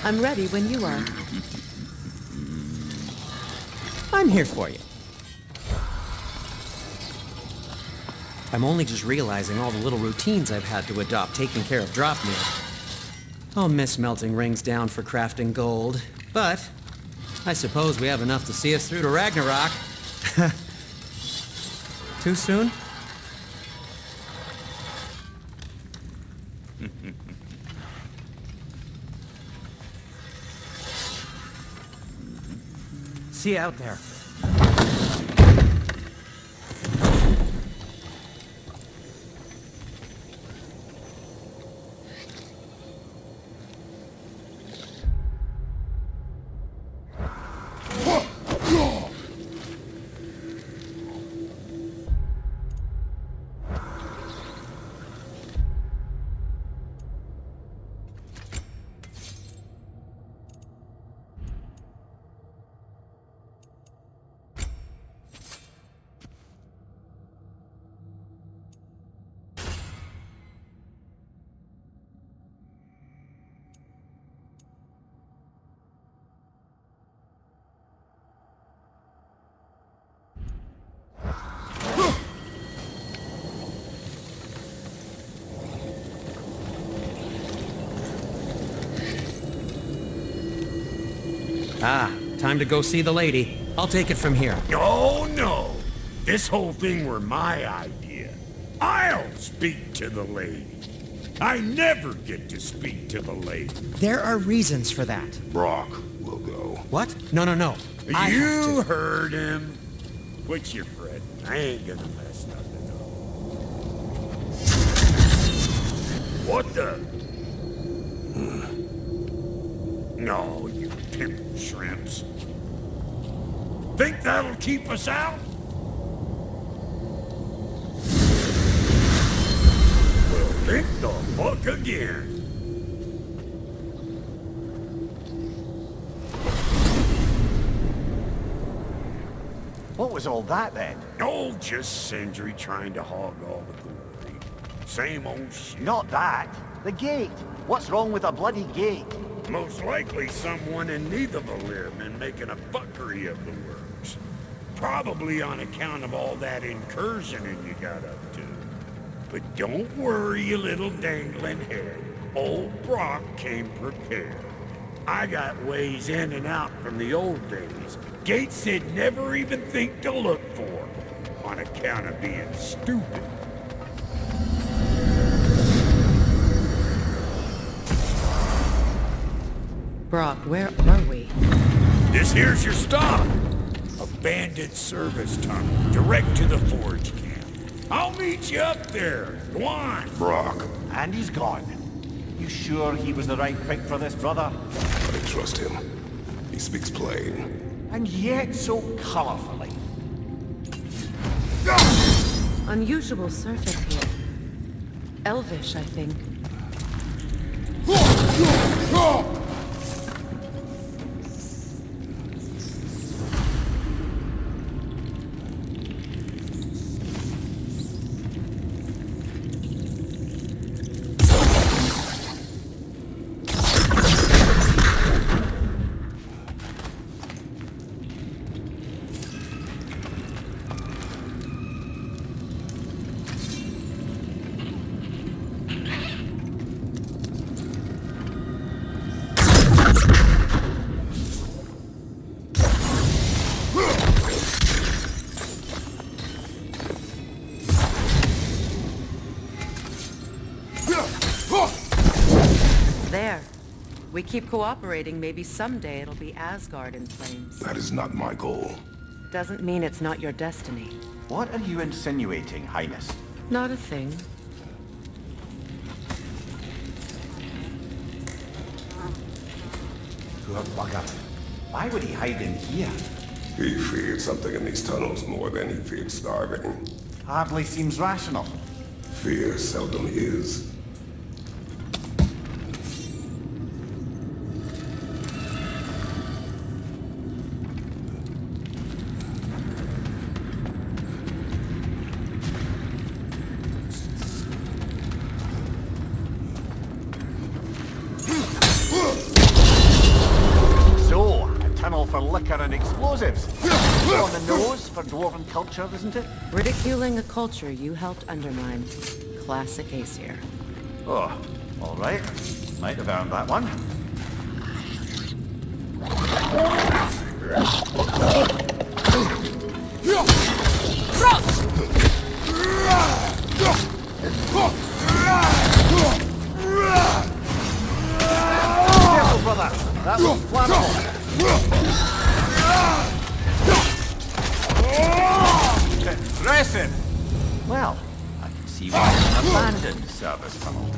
I'm ready when you are. I'm here for you. I'm only just realizing all the little routines I've had to adopt taking care of Dropnir. I'll miss melting rings down for crafting gold, but I suppose we have enough to see us through to Ragnarok. Too soon? See you out there. Ah, time to go see the lady. I'll take it from here. Oh, no. This whole thing were my idea. I'll speak to the lady. I never get to speak to the lady. There are reasons for that. Brock will go. What? No. I You have to. heard him. Quit your fretting. I ain't gonna mess nothing up. What the? No, you pimp shrimps. Think that'll keep us out? Well, think the fuck again. What was all that then? Oh, just Sindri trying to hog all the glory. Same old shit. Not that. The gate. What's wrong with a bloody gate? Most likely someone in Nidavellir been making a fuckery of the works. Probably on account of all that incursioning you got up to. But don't worry, you little dangling head. Old Brock came prepared. I got ways in and out from the old days. Gates they'd never even think to look for, on account of being stupid. Brock, where are we? This here's your stop. Abandoned service tunnel, direct to the forge camp. I'll meet you up there. Go on. Brock, And he's gone. You sure he was the right pick for this, brother? I trust him. He speaks plain. And yet so colorfully. Unusual surface here. Elvish, I think. There. We keep cooperating, maybe someday it'll be Asgard in flames. That is not my goal. Doesn't mean it's not your destiny. What are you insinuating, Highness? Not a thing. Poor bugger. Why would he hide in here? He feared something in these tunnels more than he feared starving. Hardly seems rational. Fear seldom is. liquor and explosives. On the nose for dwarven culture, isn't it? Ridiculing a culture you helped undermine. Classic Aesir. Oh, all right. Might have earned that one. Careful, brother. That was flammable. Impressive. Well, I can see why it's an abandoned service tunnel.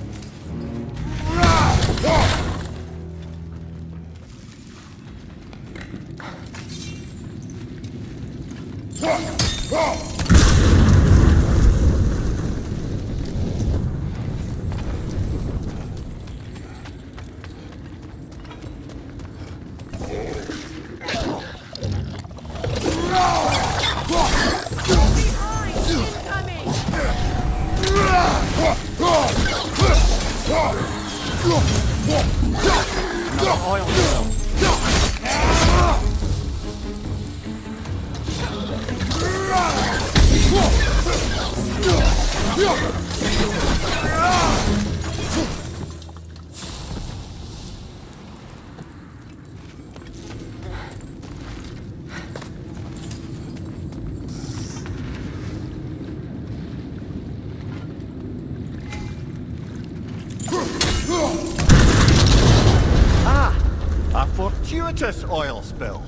A fortuitous oil spill.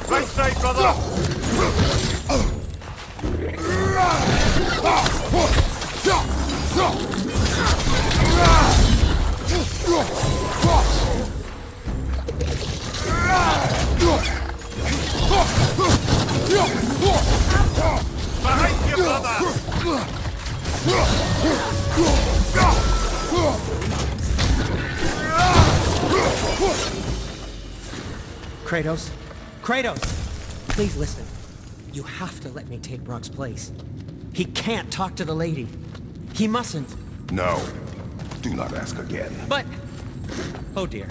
Right side, brother! Behind you, brother! Kratos? Kratos! Please listen. You have to let me take Brock's place. He can't talk to the lady. He mustn't. No. Do not ask again. But... Oh dear.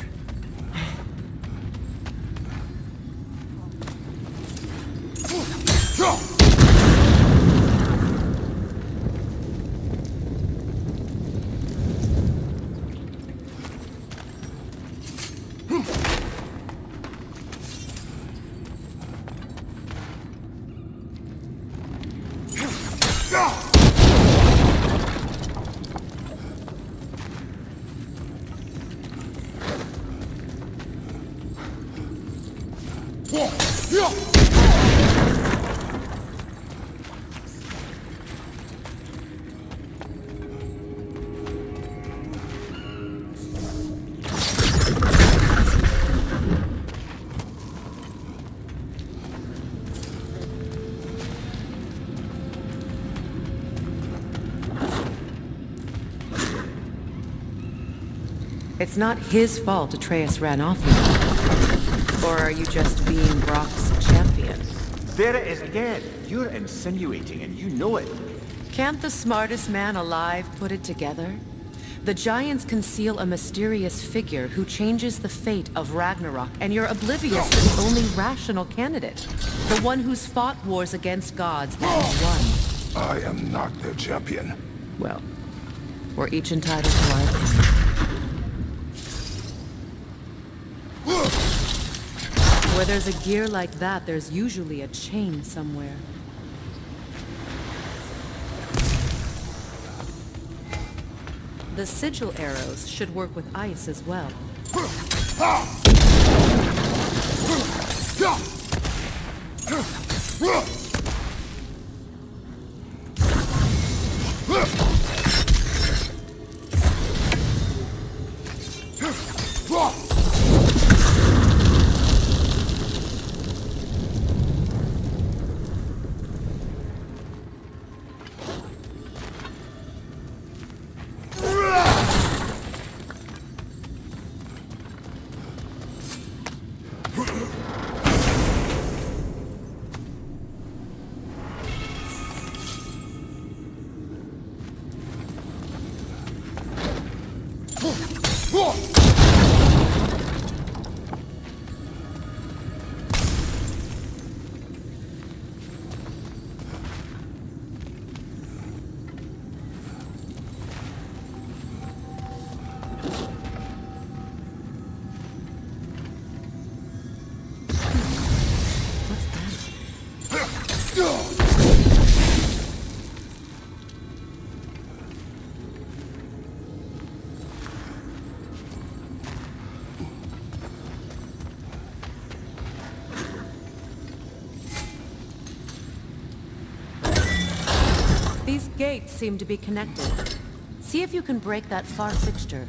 It's not his fault Atreus ran off with you. Or are you just being Brock's champion? There it is again. You're insinuating and you know it. Can't the smartest man alive put it together? The Giants conceal a mysterious figure who changes the fate of Ragnarok, and you're oblivious to the only rational candidate. The one who's fought wars against gods and won. I am not their champion. Well, we're each entitled to our opinion. Where there's a gear like that, there's usually a chain somewhere. The sigil arrows should work with ice as well. These gates seem to be connected. See if you can break that far fixture.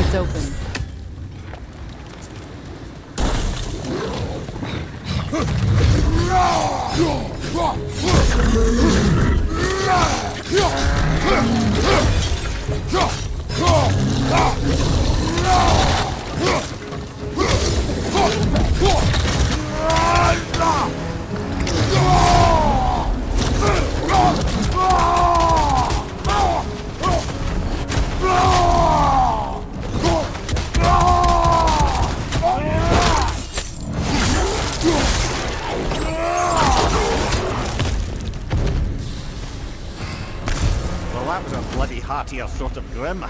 It's open. That was a bloody heartier sort of grim.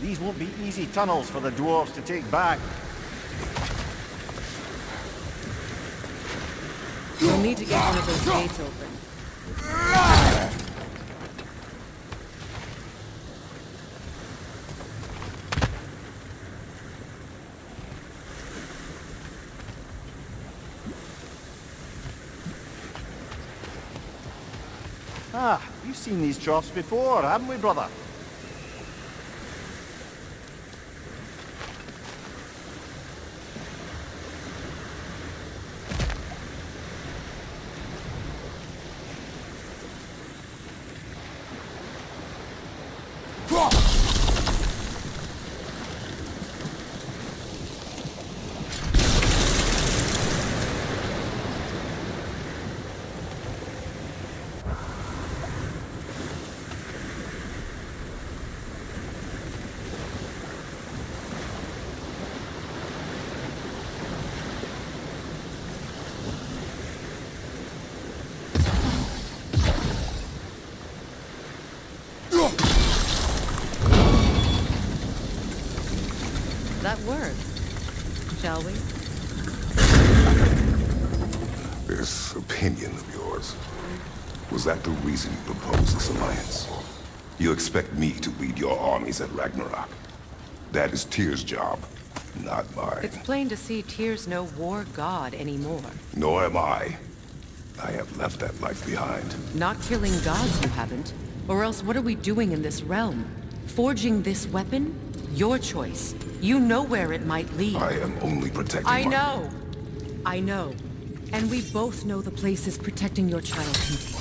These won't be easy tunnels for the dwarves to take back. We'll need to get one of those gates open. Ah, we've seen these troughs before, haven't we, brother? work, shall we? This opinion of yours, was that the reason you proposed this alliance? You expect me to lead your armies at Ragnarok? That is Tyr's job, not mine. It's plain to see Tyr's no war god anymore. Nor am I. I have left that life behind. Not killing gods, you haven't. Or else what are we doing in this realm? Forging this weapon? Your choice. You know where it might lead. I am only protecting I know. I know. And we both know the places protecting your child contains.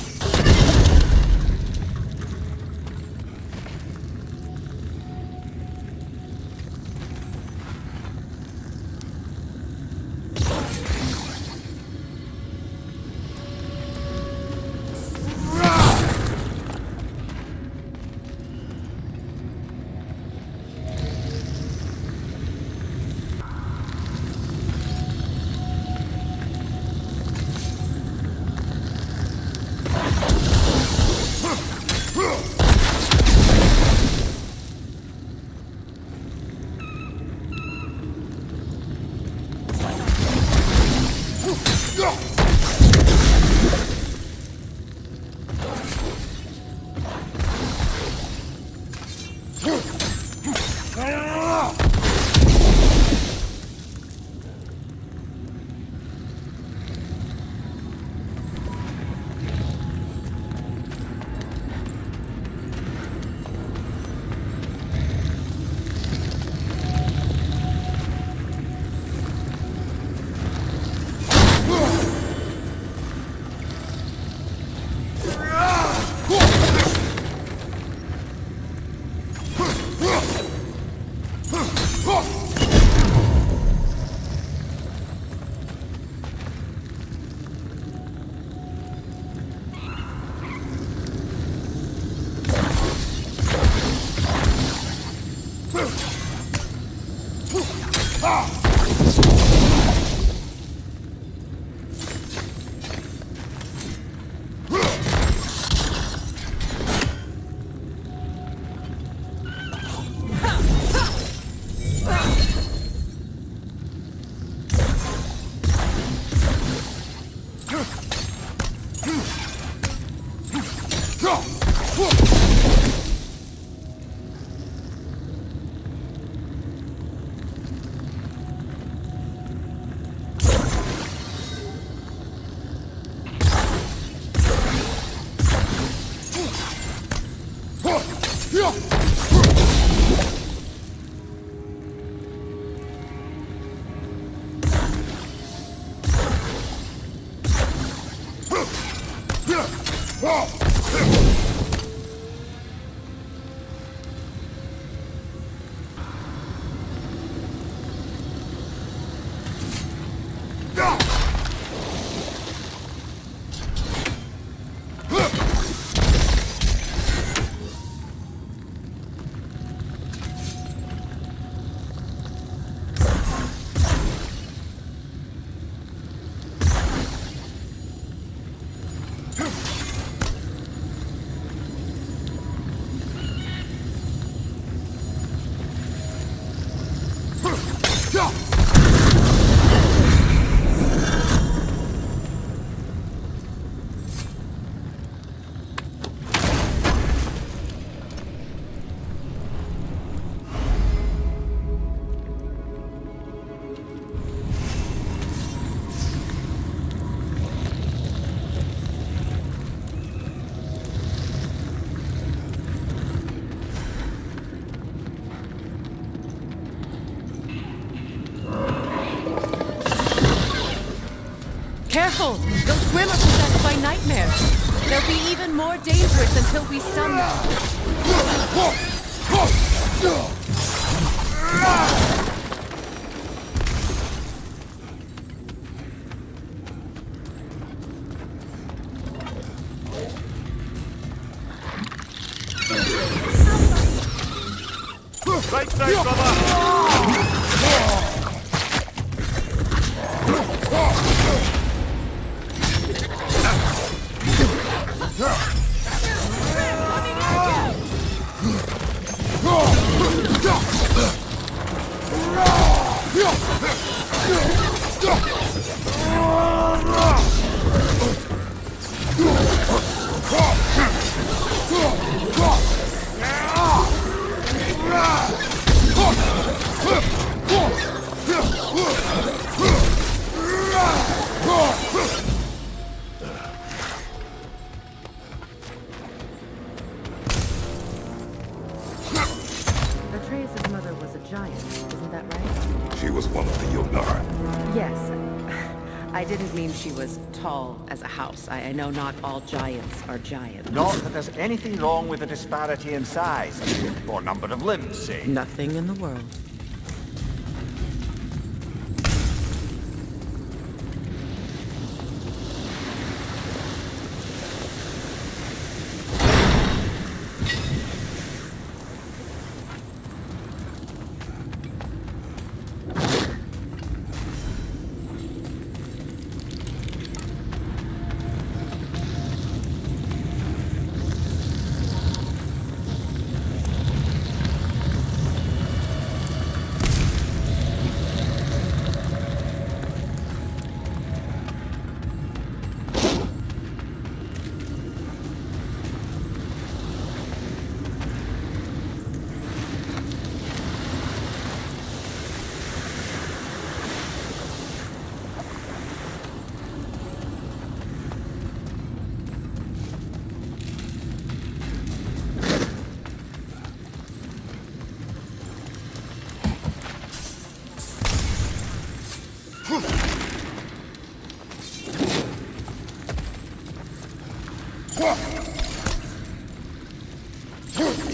Careful! Those Grim are possessed by nightmares. They'll be even more dangerous until we stun them. Right side, brother! Oh! as tall as a house. I know not all giants are giants. Not that there's anything wrong with the disparity in size, or number of limbs, say. Nothing in the world.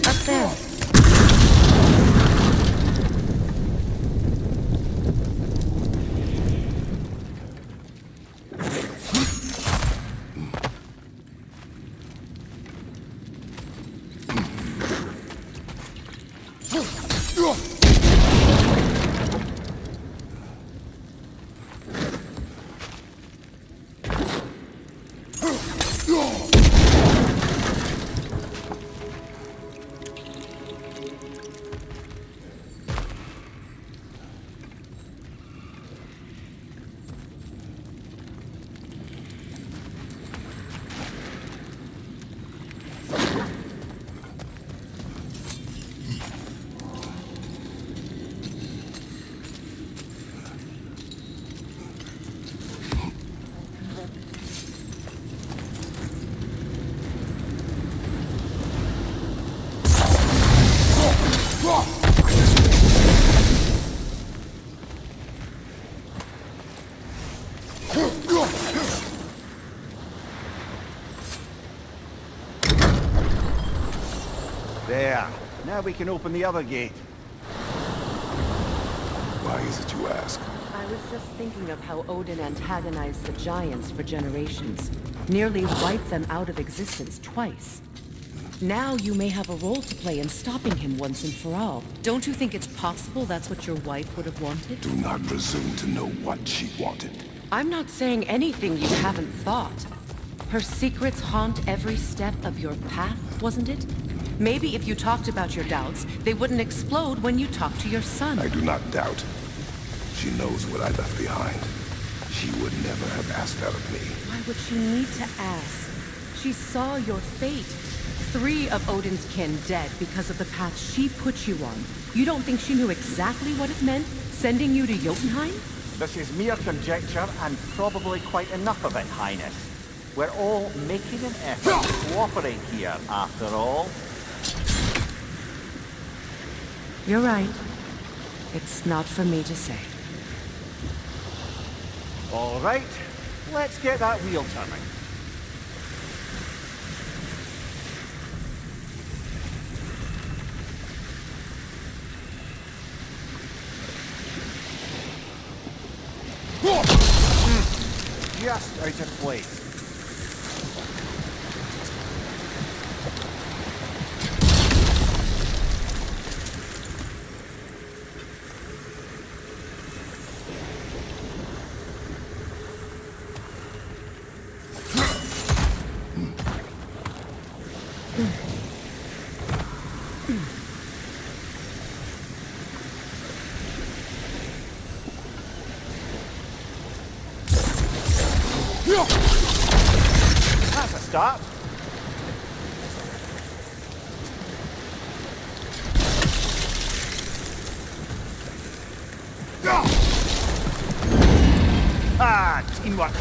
Up there. There. Now we can open the other gate. Why is it you ask? I was just thinking of how Odin antagonized the giants for generations. Nearly wiped them out of existence twice. Now you may have a role to play in stopping him once and for all. Don't you think it's possible that's what your wife would have wanted? Do not presume to know what she wanted. I'm not saying anything you haven't thought. Her secrets haunt every step of your path, wasn't it? Maybe if you talked about your doubts, they wouldn't explode when you talked to your son. I do not doubt. She knows what I left behind. She would never have asked that of me. Why would she need to ask? She saw your fate. 3 of Odin's kin dead because of the path she put you on. You don't think she knew exactly what it meant, sending you to Jotunheim? This is mere conjecture, and probably quite enough of it, Highness. We're all making an effort to cooperate here, after all. You're right. It's not for me to say. All right, let's get that wheel turning. Just out of place. That's a start. Ah, teamwork.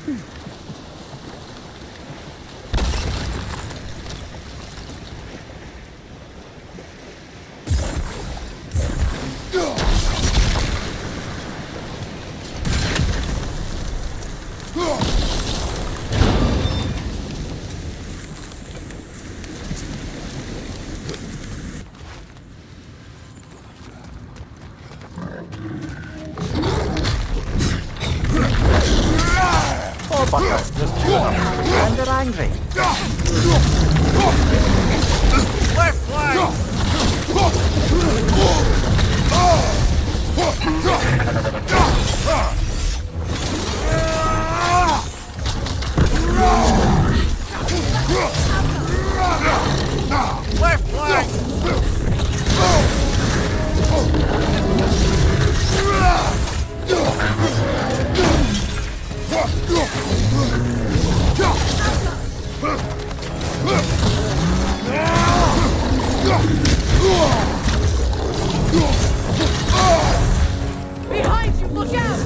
Oh, Butter, there's two of them, and they're angry. Left flank! Left flank! Behind you, look out!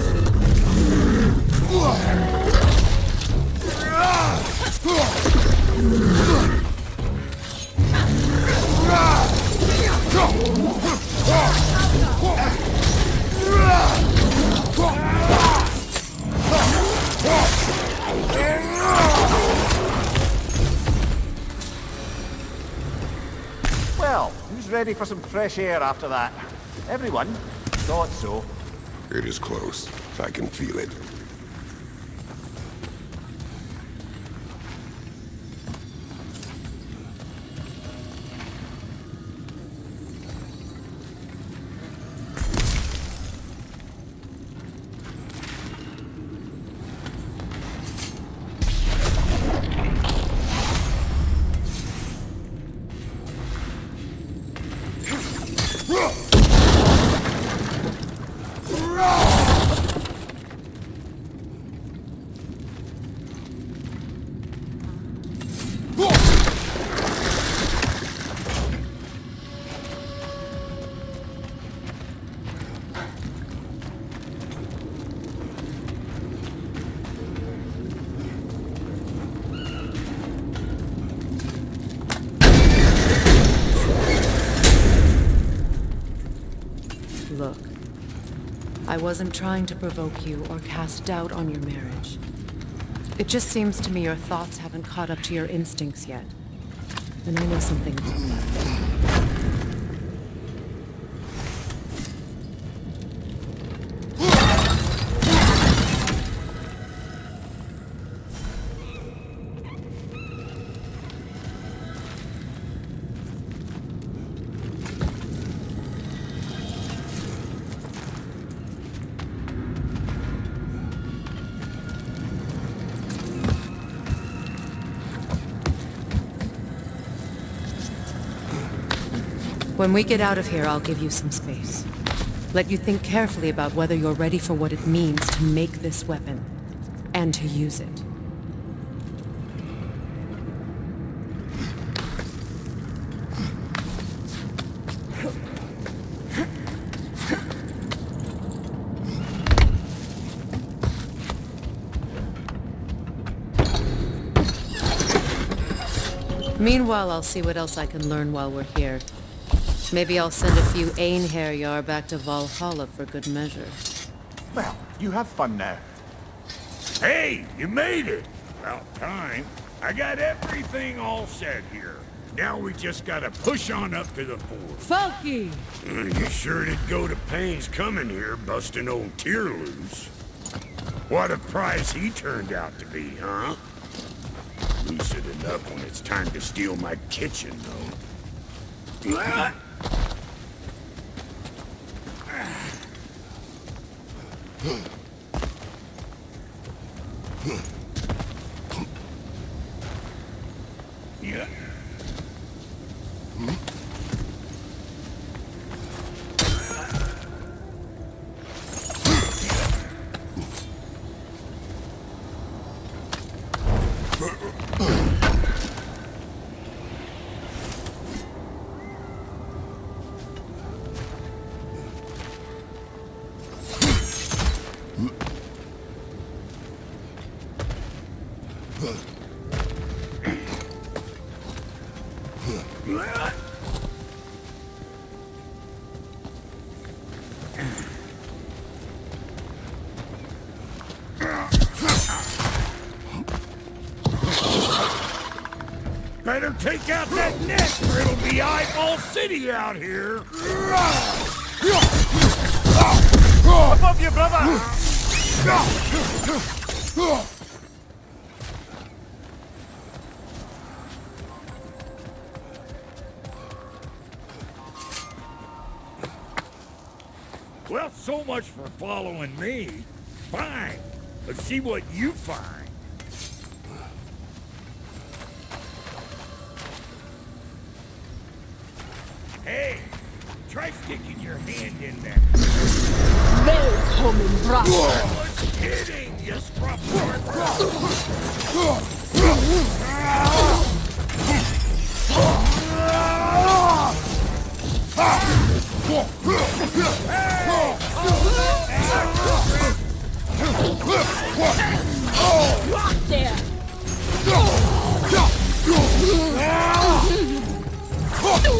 Well, who's ready for some fresh air after that? Everyone? Thought so. It is close. I can feel it. Look, I wasn't trying to provoke you or cast doubt on your marriage. It just seems to me your thoughts haven't caught up to your instincts yet. And I know something about that. When we get out of here, I'll give you some space. Let you think carefully about whether you're ready for what it means to make this weapon, and to use it. Meanwhile, I'll see what else I can learn while we're here. Maybe I'll send a few Einherjar back to Valhalla for good measure. Well, you have fun now. Hey, you made it! About time. I got everything all set here. Now we just gotta push on up to the fort. Falky! You sure did go to pains coming here, busting old Tyr loose. What a prize he turned out to be, huh? Lucid enough when it's time to steal my kitchen, though. Yeah. Better take out that net or it'll be eyeball city out here. Above you, brother! Well, so much for following me. Fine. Let's see what you find. Hey, try sticking your hand in there. Welcome, brother. I was kidding, you scruff There. What do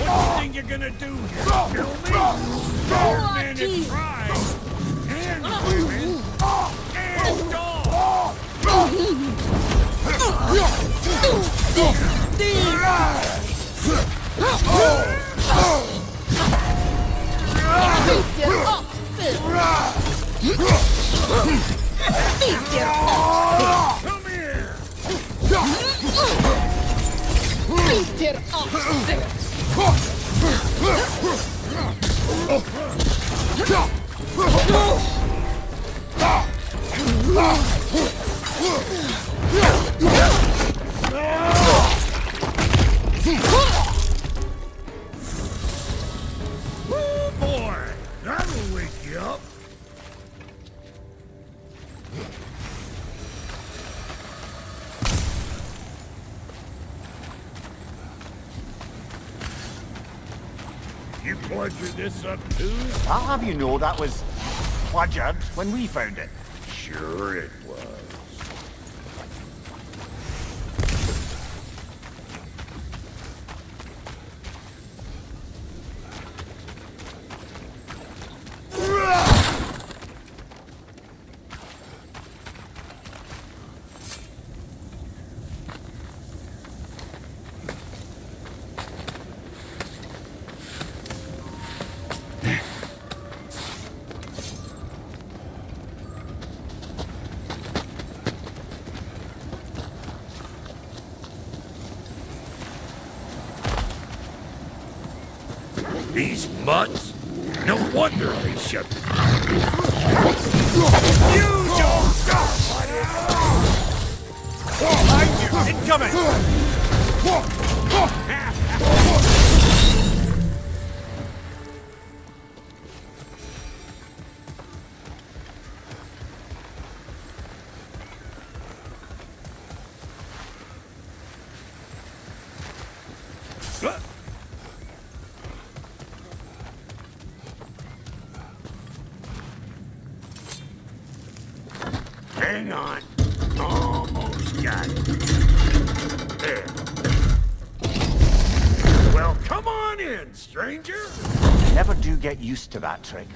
you think you're gonna do here? Kill me? More men and tribes, and women, and dogs! Come here! Oh boy, that'll wake you up. You bludger this up too? I'll have you know that was bludgered when we found it. Sure it was. These mutts? No wonder they shut the You don't stop, Behind you! Incoming! Hang on. Almost got it. There. Well, come on in, stranger. Never do get used to that trick.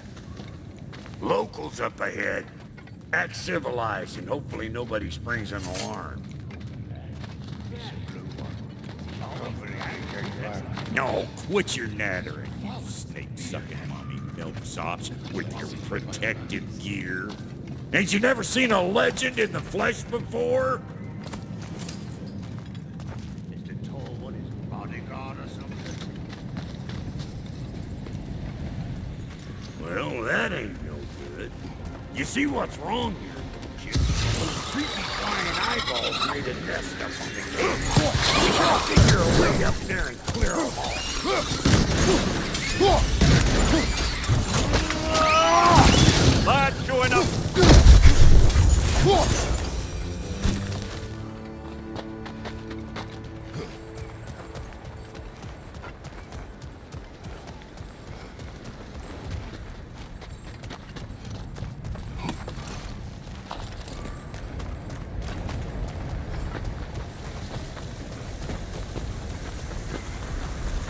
Locals up ahead. Act civilized and hopefully nobody springs an alarm. No, quit your nattering, you snake-sucking mommy milksops with your protective gear. Ain't you never seen a legend in the flesh before? Mr. Toll, what is bodyguard or something? Well, that ain't no good. You see what's wrong here, don't you? Those creepy flying eyeballs made a nest up on the gate. We gotta figure a way up there and clear them all.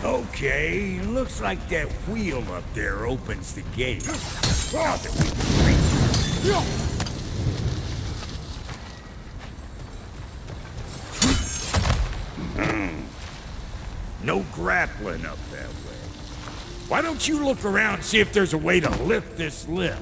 Okay, looks like that wheel up there opens the gate. Now that we can reach it. No grappling up that way. Why don't you look around and see if there's a way to lift this lift?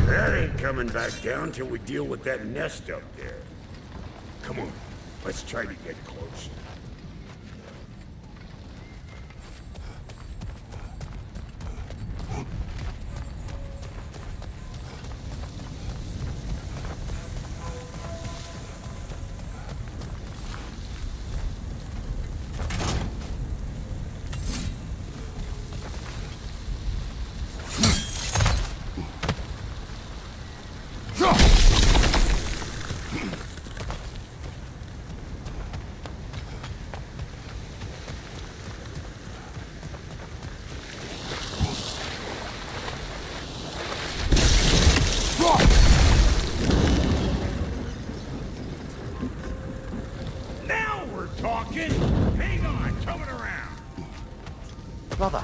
That ain't coming back down till we deal with that nest up there. Come on, let's try to get closer. Hang on, coming around. Brother,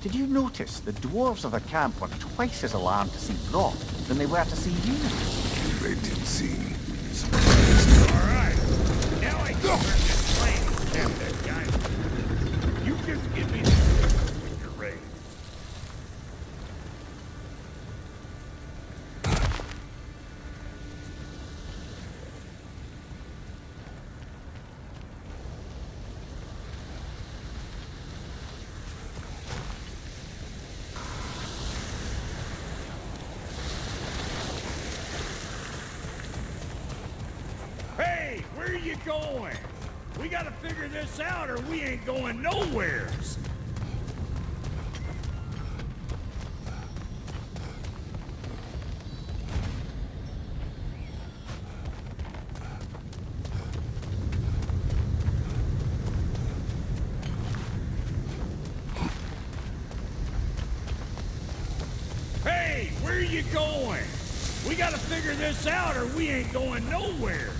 did you notice the dwarves of the camp were twice as alarmed to see Brock than they were to see you? They didn't seem All right, now I can grab this plane and cap that guy. You just give me the when you're ready. Hey, where are you going? We gotta figure this out or we ain't going nowheres. Hey, where are you going? We gotta figure this out or we ain't going nowhere.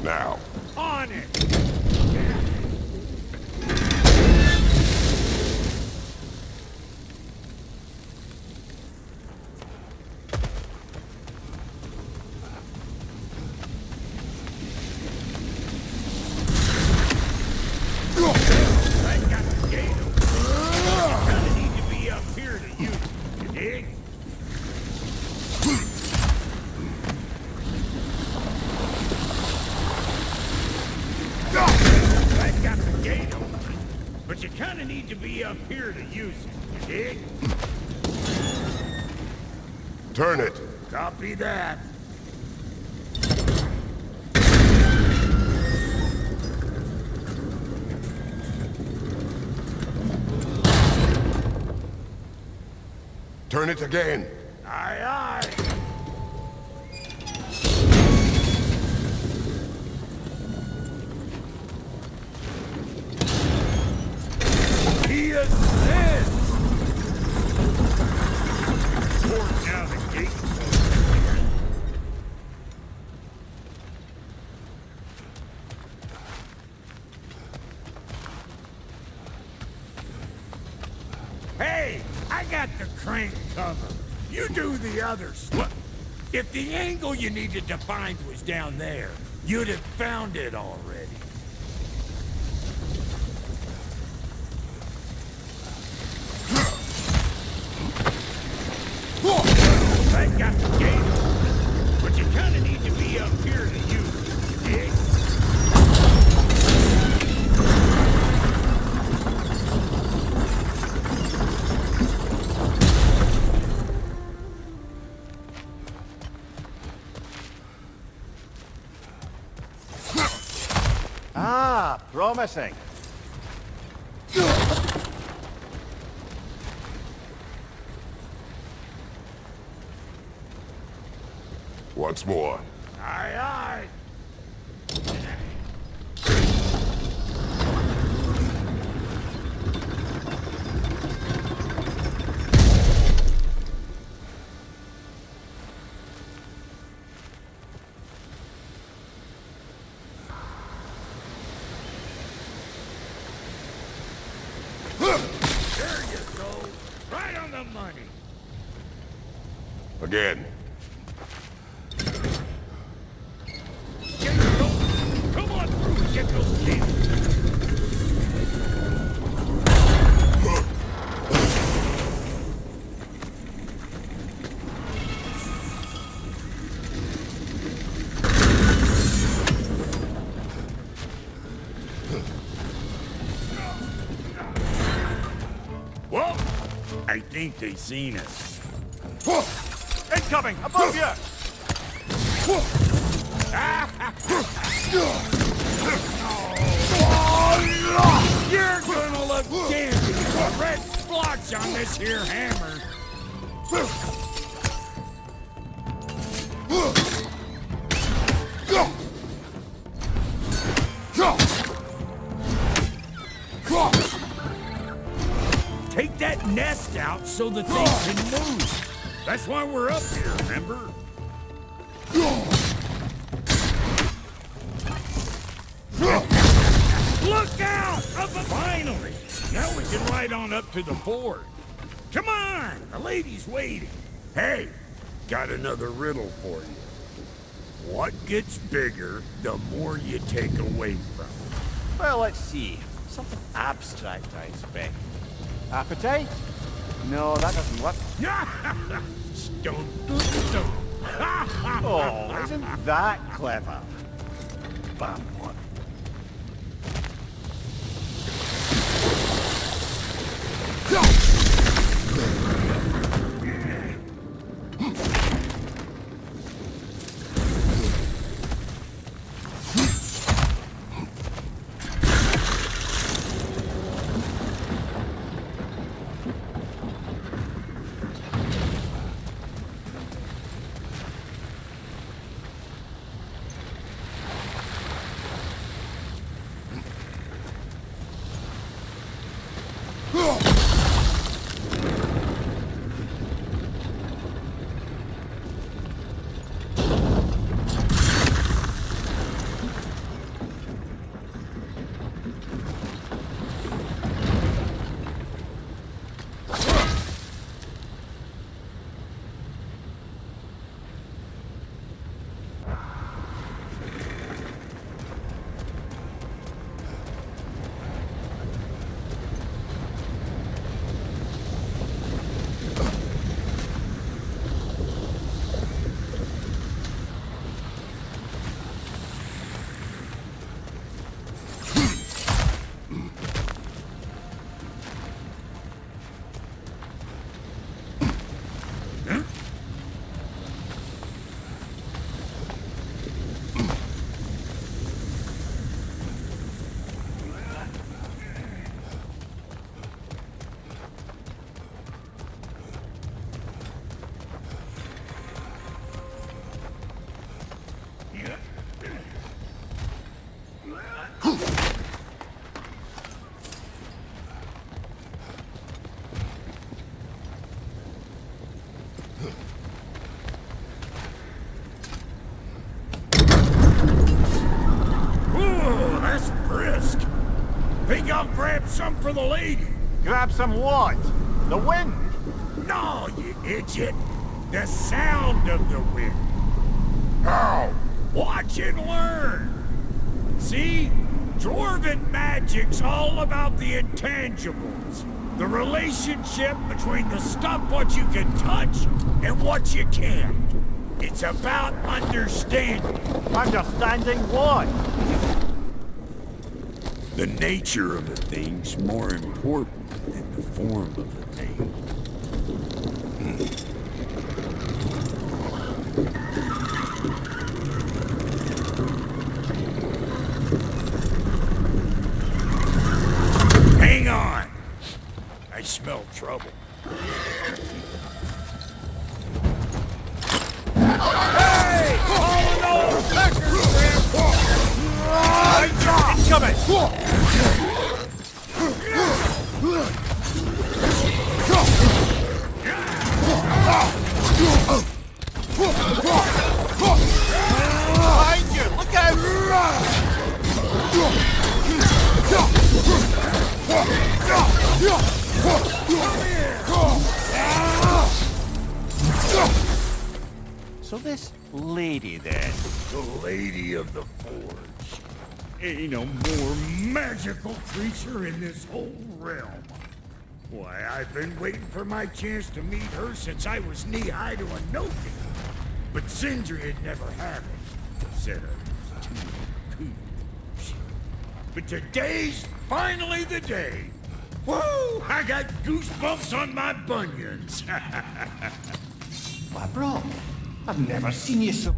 now. On it! I got the gate open. Kinda need to be up here to use it, you dig? need to be up here to use it, you dig? Turn it. Copy that. Turn it again. Aye, aye. He assists! Force now the gate. Hey, I got the crank cover. You do the others. What? If the angle you needed to find was down there, you'd have found it already. I got the gate open, but you kinda need to be up here to use it, you dig? Ah, promising. Once more. Aye, aye. There you go. Right on the money. Again. Get those. Come on through and get those cables. Well, I think they seen us. Incoming! Above you! You're gonna look dandy with red splotch on this here hammer. Take that nest out so the thing can move. That's why we're up here, remember? Look out! Finally! Now we can ride on up to the fort. Come on! The lady's waiting. Hey, got another riddle for you. What gets bigger the more you take away from it? Well, let's see. Something abstract, I expect. Appetite? No, that doesn't work. Stone. Oh, isn't that clever? Bam one. Ooh, that's brisk. Think I'll grab some for the lady? Grab some what? The wind? No, you idiot. The sound of the wind. How? Watch and learn. See? Dwarven magic's all about the intangibles. The relationship between the stuff what you can touch and what you can't. It's about understanding. Understanding what? The nature of a thing's more important than the form of a thing. Hang on! I smell trouble. Hey! All in all, peckers, Grandpa! Incoming! Behind you! Look out! So this lady then? The Lady of the Forge. Ain't no more magical creature in this whole realm. Why, I've been waiting for my chance to meet her since I was knee-high to a Loki. But Sindri'd never have it. Said I was too cool. But today's finally the day. Whoa! I got goosebumps on my bunions. Why, bro, I've never seen you so...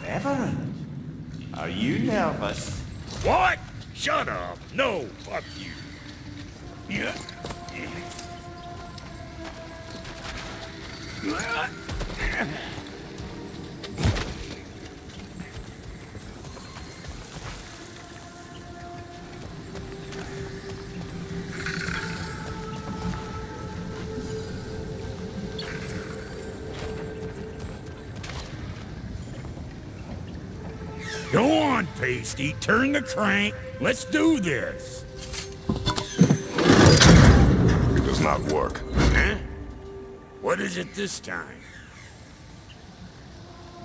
Reverend, are you nervous? What? Shut up. No, fuck you. Yeah. Go on, Pasty. Turn the crank. Let's do this. It does not work. Huh? What is it this time?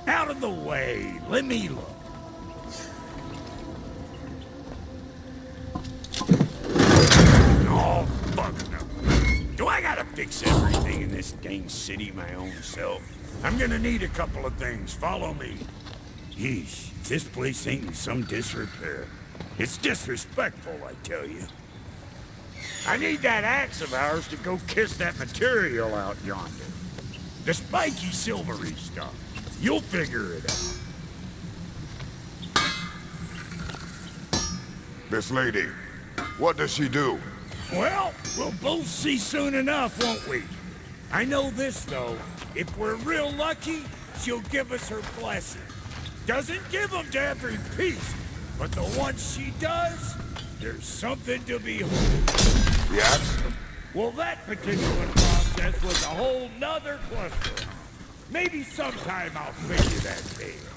Out of the way. Let me look. Oh, fuck no. Do I gotta fix everything in this dang city my own self? I'm gonna need a couple of things. Follow me. Yeesh, this place ain't in some disrepair. It's disrespectful, I tell you. I need that axe of ours to go kiss that material out yonder. The spiky silvery stuff. You'll figure it out. This lady, what does she do? Well, we'll both see soon enough, won't we? I know this, though. If we're real lucky, she'll give us her blessing. Doesn't give them to every piece, but the ones she does, there's something to behold. The axe? Well, that particular process was a whole nother cluster. Maybe sometime I'll figure that tale.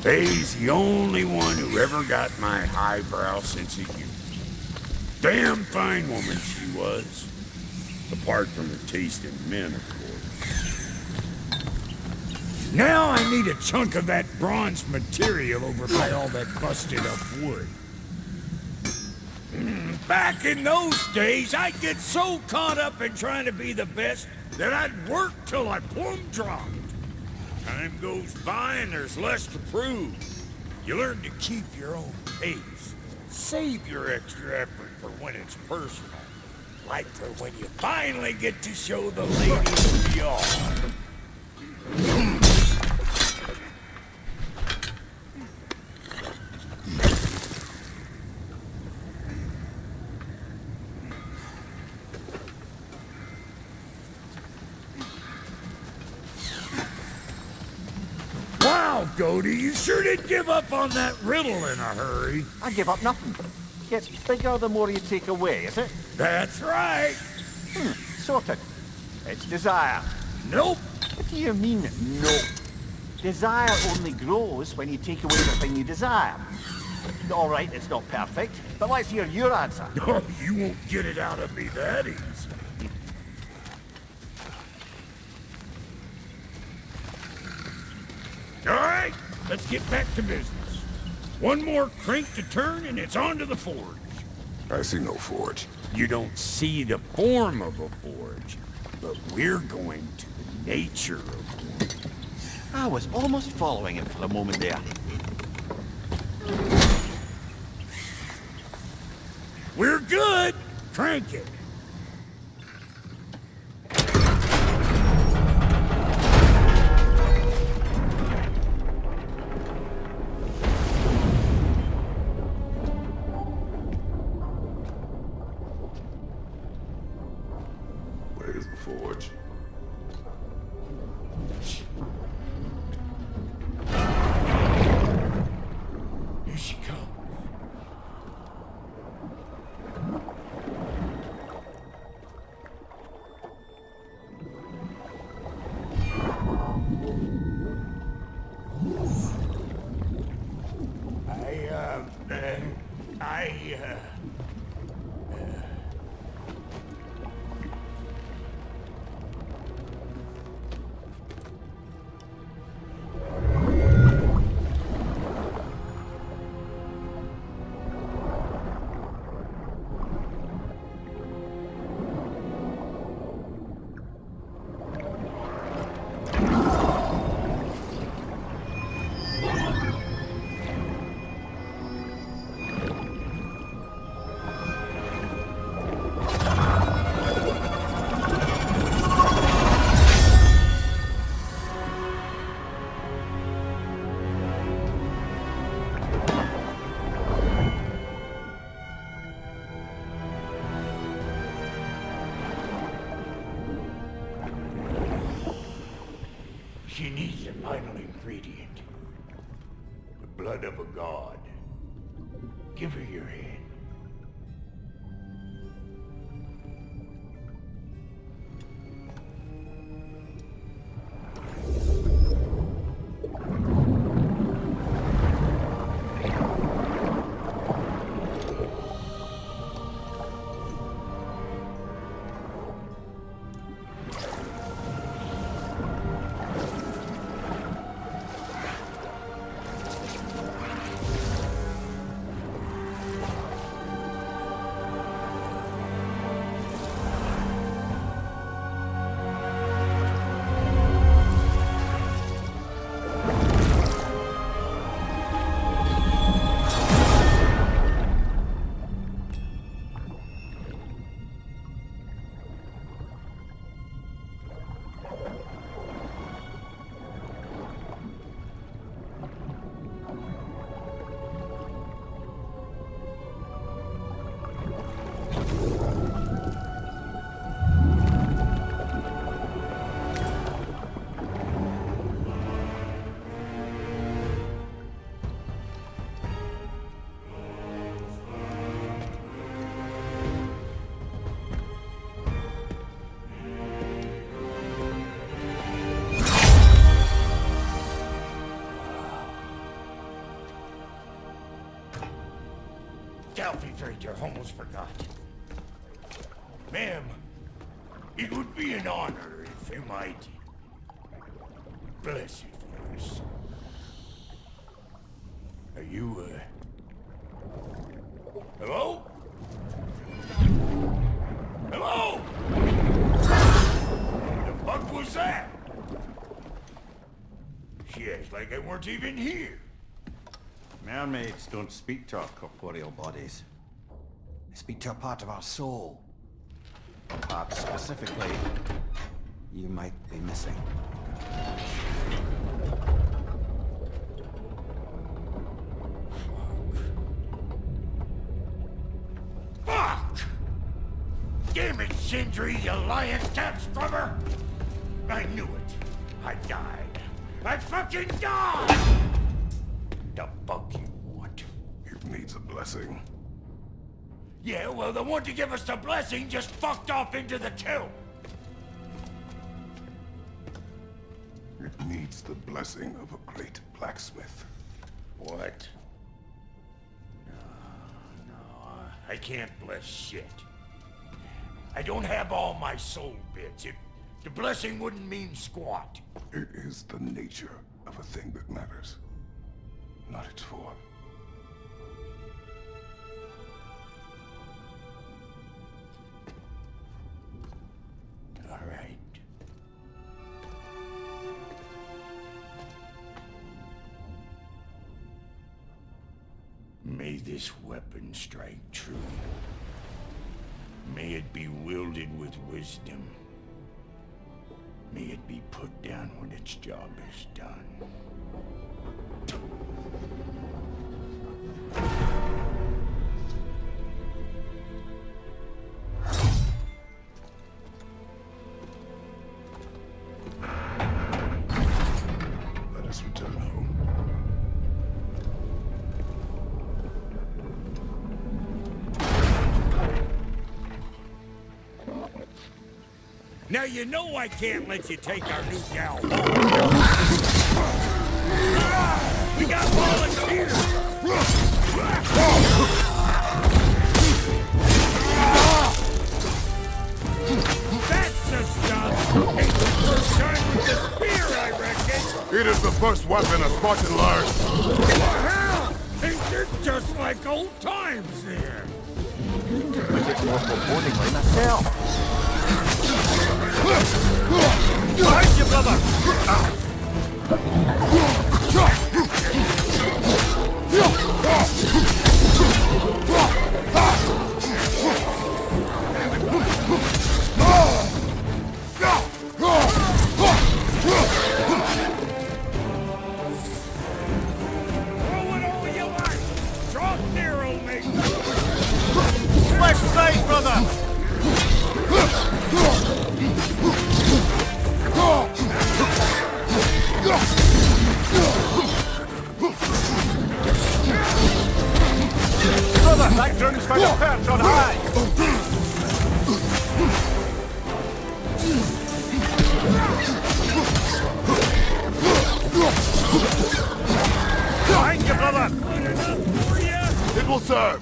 He's the only one who ever got my highbrow sense of humor. Damn fine woman she was. Apart from her taste in men, of course. Now I need a chunk of that bronze material over by all that busted up wood. Back in those days, I'd get so caught up in trying to be the best that I'd work till I plumb dropped. Time goes by and there's less to prove. You learn to keep your own pace. Save your extra effort for when it's personal. Like for when you finally get to show the lady who you are. Wow, Goldie, you sure did give up on that riddle in a hurry. I give up nothing. Gets bigger the more you take away, is it? That's right. Sorted. It's desire. Nope. What do you mean, no? Desire only grows when you take away the thing you desire. All right, it's not perfect, but let's hear your answer. Oh, you won't get it out of me that easy. All right, let's get back to business. One more crank to turn and it's on to the forge. I see no forge. You don't see the form of a forge, but we're going to the nature of one. I was almost following him for a moment there. We're good. Crank it. Where's the forge? Here she comes. She needs the final ingredient. The blood of a god. Give her your hand. Doctor, almost forgot. Ma'am, it would be an honor if you might bless you for us. Are you, hello? Hello? The fuck was that? She acts like I weren't even here. Mermaids don't speak to our corporeal bodies. They speak to a part of our soul. A part specifically you might be missing. Fuck! Damn it, Sindri, you lying cat scrubber! I knew it. I died. I fucking died! The fuck you want? It needs a blessing. Yeah, well, the one to give us the blessing just fucked off into the tomb. It needs the blessing of a great blacksmith. What? No, I can't bless shit. I don't have all my soul bits. The blessing wouldn't mean squat. It is the nature of a thing that matters, not its form. All right. May this weapon strike true. May it be wielded with wisdom. May it be put down when its job is done. Let us return home. Now you know I can't let you take our new gal home. We got volunteers! That's the stuff! Ain't the first time with the spear, I reckon! It is the first weapon a Spartan learned. Hell! Ain't this just like old times there? But it's more forebodingly myself. Behind you, brother! Throw it all you like! Drop narrow, mate! Left side, brother! Brother, that drone's found a perch on high! Behind you, brother! Good enough for you? It will serve.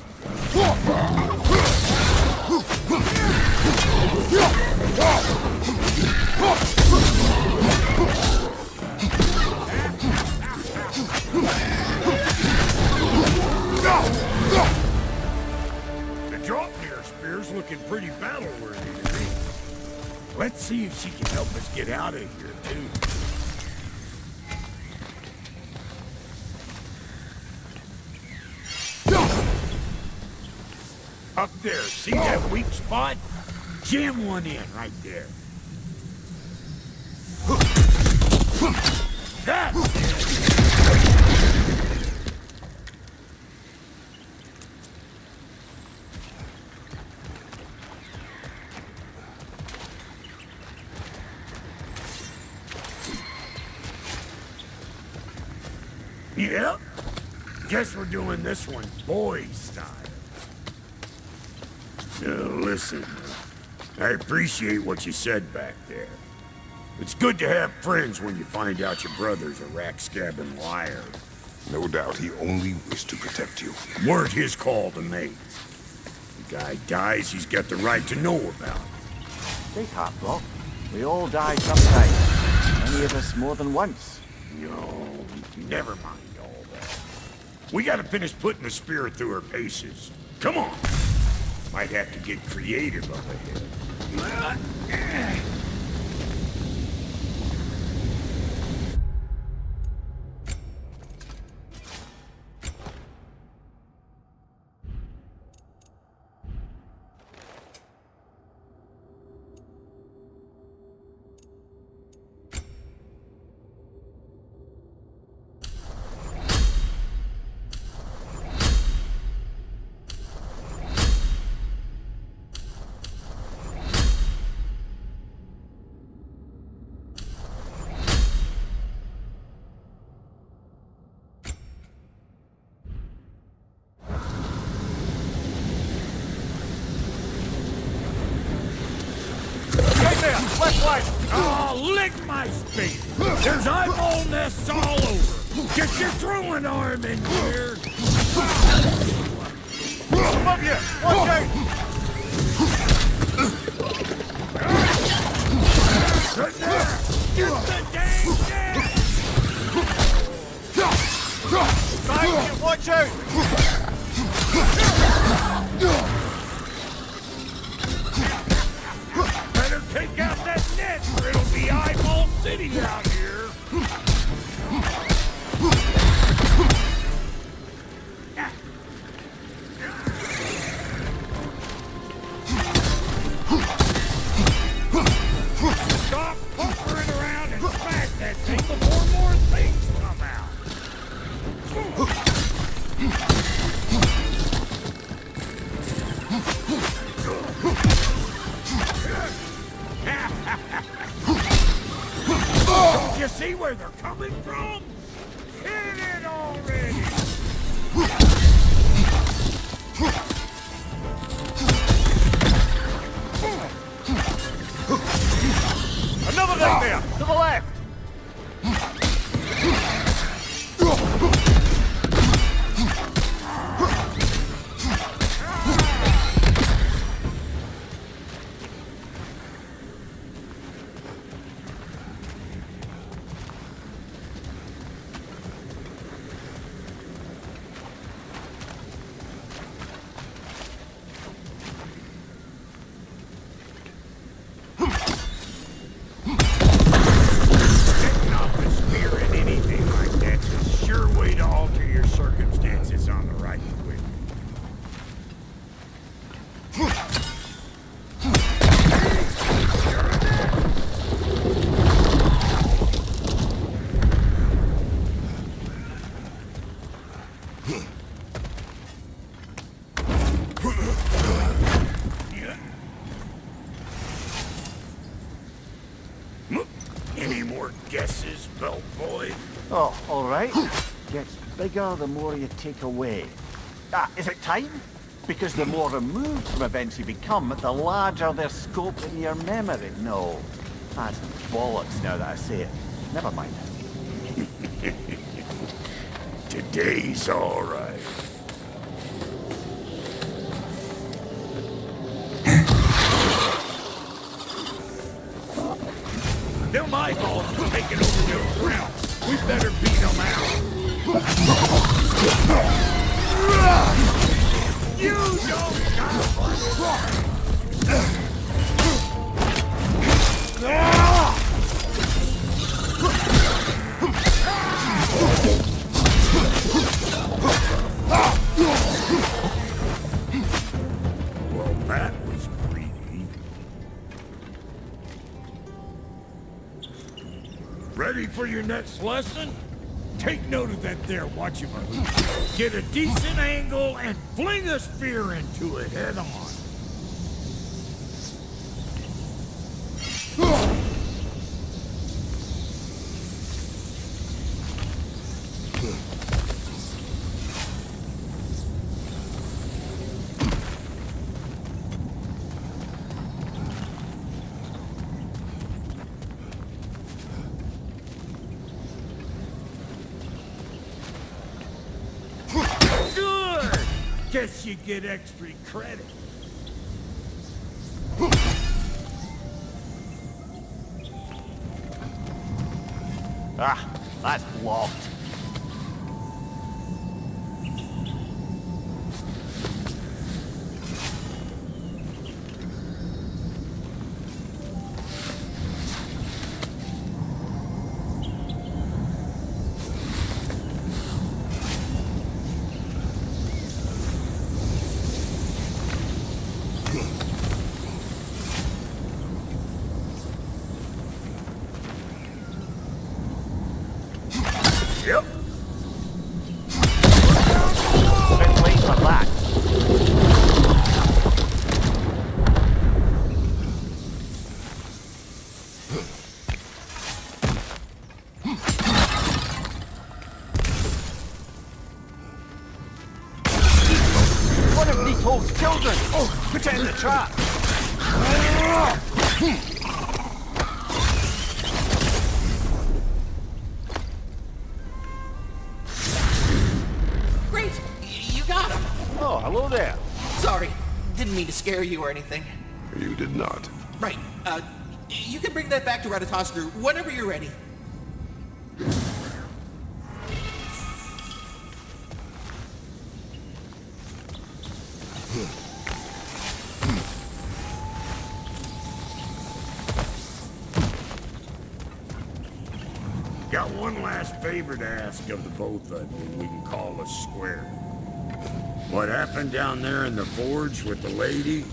The drop-near spear's looking pretty battle-worthy to me. Let's see if she can help us get out of here, too. Up there, see that weak spot? Jam one in right there. That's it! Yep. Guess we're doing this one boy style. Listen, I appreciate what you said back there. It's good to have friends when you find out your brother's a rack-scabbing liar. No doubt he only wished to protect you. Weren't his call to make. Guy dies, he's got the right to know about it. Big heart, Brock. We all die sometime. Many of us more than once. No, never mind all that. We gotta finish putting the spirit through her paces. Come on! Might have to get creative up ahead. Oh, lick my space! There's eyeball nests all over! Get your throwing arm in here! Above you! Watch out! Right there! Get the dang nest! Behind you! Watch out! Better take out that net or it'll be eyeball city out here! Stop puckering around and smash that thing before more things come out! Don't you see where they're coming from? Hit it already! Another nightmare! To the left! Setting off a spear in anything like that's a sure way to alter your circumstances on the right quick. Any more guesses, belt boy? Oh, all right. Gets bigger the more you take away. Ah, is it time? Because the more removed from events you become, the larger their scope in your memory. No, that's bollocks now that I say it. Never mind. Today's all right. Them eyeballs are taking over the ground. We better beat them out. You don't Well, that was greedy. Ready for your next lesson? Take note of that there whatchamahoot. Get a decent angle and fling a spear into it head on. Good! Guess you get extra credit. Ah, that's locked. Yep. Bit late for that. One of Nito's children! Oh, put it in the trap! Great! You got him! Oh, hello there. Sorry, didn't mean to scare you or anything. You did not. Right, you can bring that back to Ratatosgru whenever you're ready. Got one last favor to ask of the both of you we can call us square. What happened down there in the forge with the lady?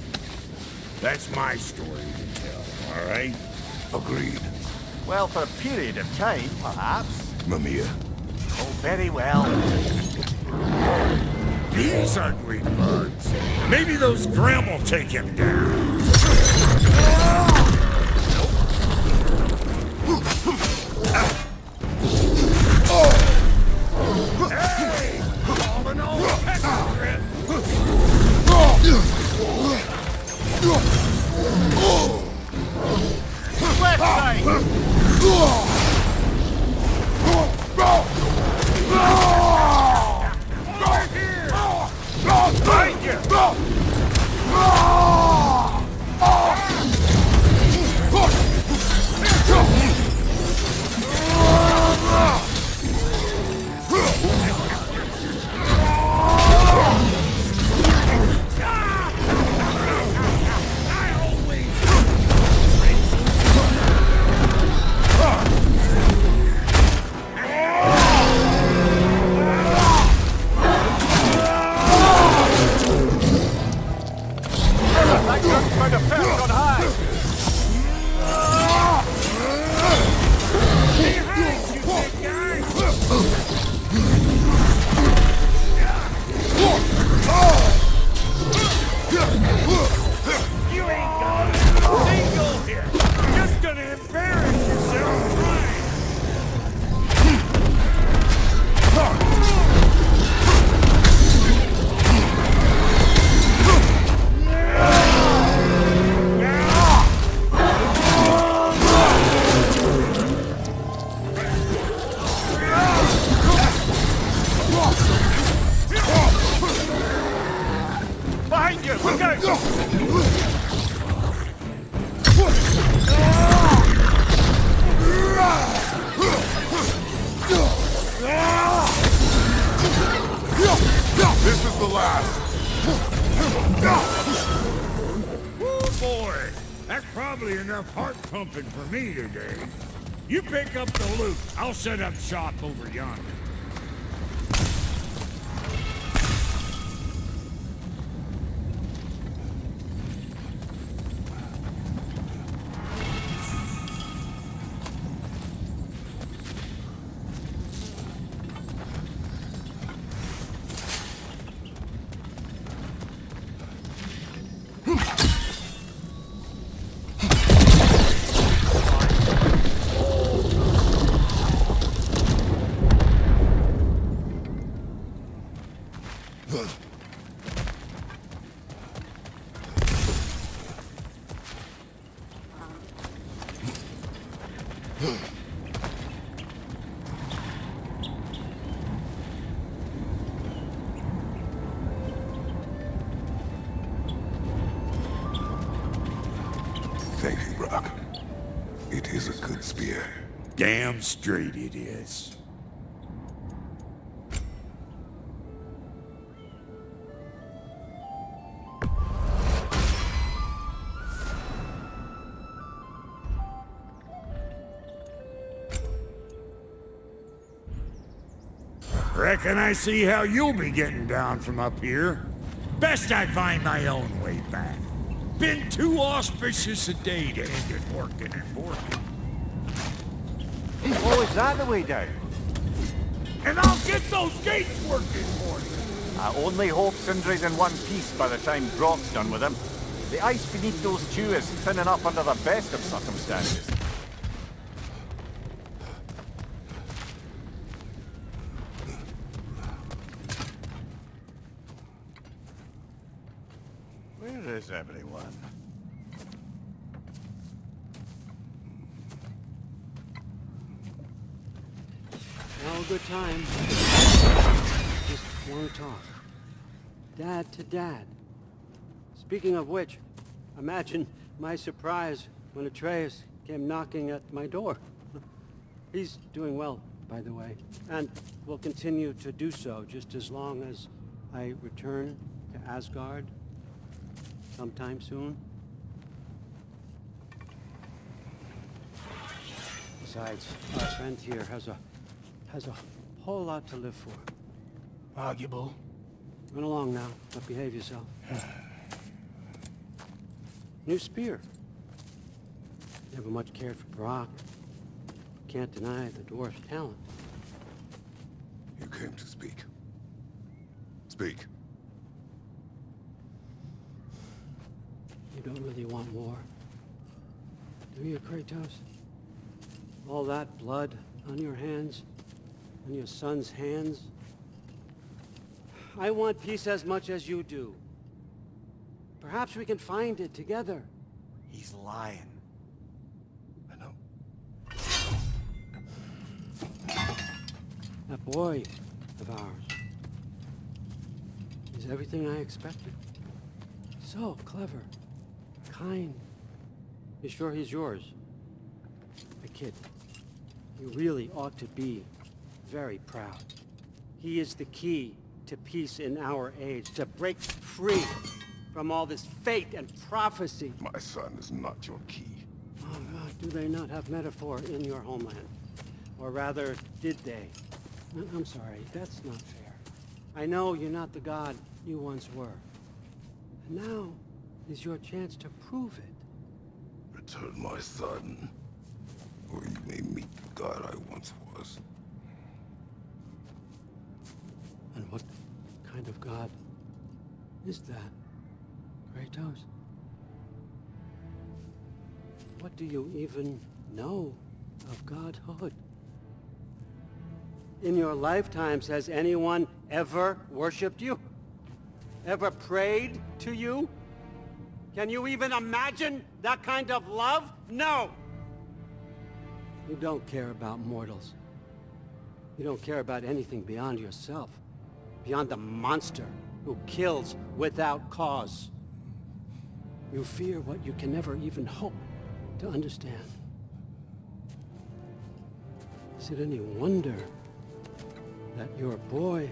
That's my story to tell, all right? Agreed. Well, for a period of time, perhaps. Mamiya. Oh, very well. These ugly bugs. Maybe those Grim will take him down. Hey! All in all, pecker grip. Left side! Over here! Behind you! That gun's found a perch on high! Behind you, big guy! You ain't got a single here! Just gonna embarrass yourself trying! Behind you! Look out! This is the last. Oh boy! That's probably enough heart pumping for me today. You pick up the loot. I'll set up shop over yonder. Damn straight it is. Reckon I see how you'll be getting down from up here. Best I find my own way back. Been too auspicious a day to end it working and working. Oh, is that the way down? And I'll get those gates working for you. I only hope Sindri's in one piece by the time Brock's done with him. The ice beneath those two is thinning up under the best of circumstances. Where is everyone? Now a good time. Just want to talk. Dad to dad. Speaking of which, imagine my surprise when Atreus came knocking at my door. He's doing well, by the way, and will continue to do so just as long as I return to Asgard sometime soon. Besides, our friend here has a whole lot to live for. Arguable. Run along now, but behave yourself. New spear. Never much cared for Brock. Can't deny the dwarf's talent. You came to speak. Speak. You don't really want war, do you, Kratos? All that blood on your hands, on your son's hands. I want peace as much as you do. Perhaps we can find it together. He's lying. I know. That boy of ours is everything I expected. So clever, kind. You sure he's yours? A kid. You really ought to be very proud. He is the key to peace in our age, to break free from all this fate and prophecy. My son is not your key. Oh God, do they not have metaphor in your homeland? Or rather, did they? I'm sorry, that's not fair. I know you're not the god you once were. And now is your chance to prove it. Return my son, or you may meet the god I once was. And what kind of god is that, Kratos? What do you even know of godhood? In your lifetimes, has anyone ever worshipped you? Ever prayed to you? Can you even imagine that kind of love? No! You don't care about mortals. You don't care about anything beyond yourself. Beyond the monster who kills without cause. You fear what you can never even hope to understand. Is it any wonder that your boy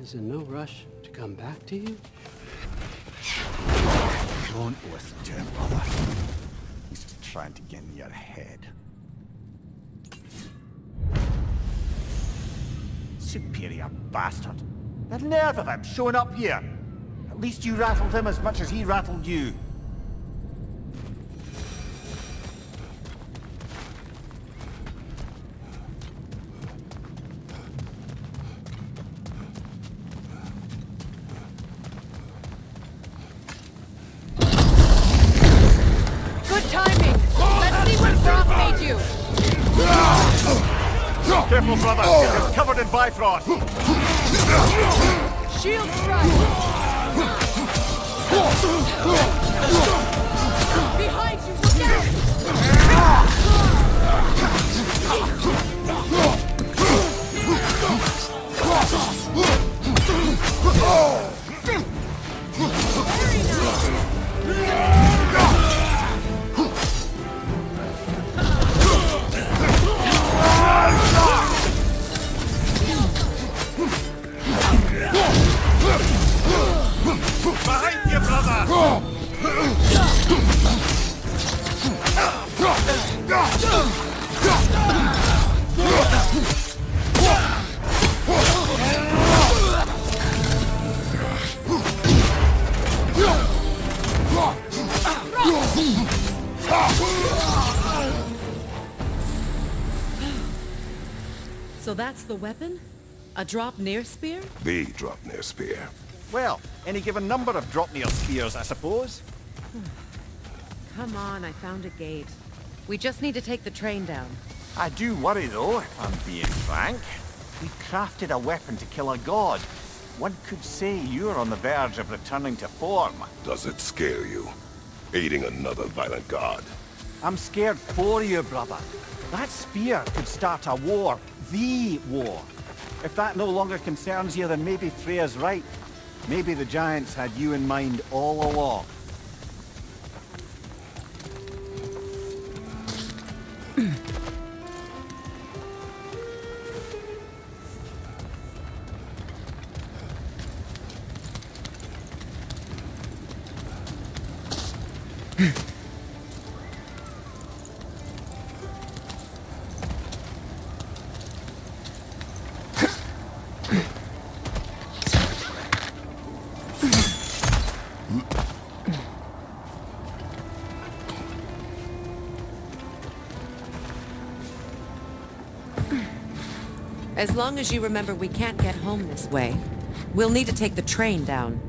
is in no rush to come back to you? Don't listen to him, brother. He's just trying to get in your head. Superior bastard. The nerve of him showing up here. At least you rattled him as much as he rattled you. Good timing! Let's see what Brock made you! Careful, brother. It's covered in Bifrost. Shield strike! Behind you, look out! Very nice! that's the weapon? A Draupnir spear? The Draupnir spear. Well, any given number of Draupnir spears, I suppose. Come on, I found a gate. We just need to take the train down. I do worry, though, if I'm being frank. We crafted a weapon to kill a god. One could say you're on the verge of returning to form. Does it scare you? Aiding another violent god? I'm scared for you, brother. That spear could start a war. The war. If that no longer concerns you, then maybe Freya's right. Maybe the Giants had you in mind all along. As long as you remember we can't get home this way, we'll need to take the train down.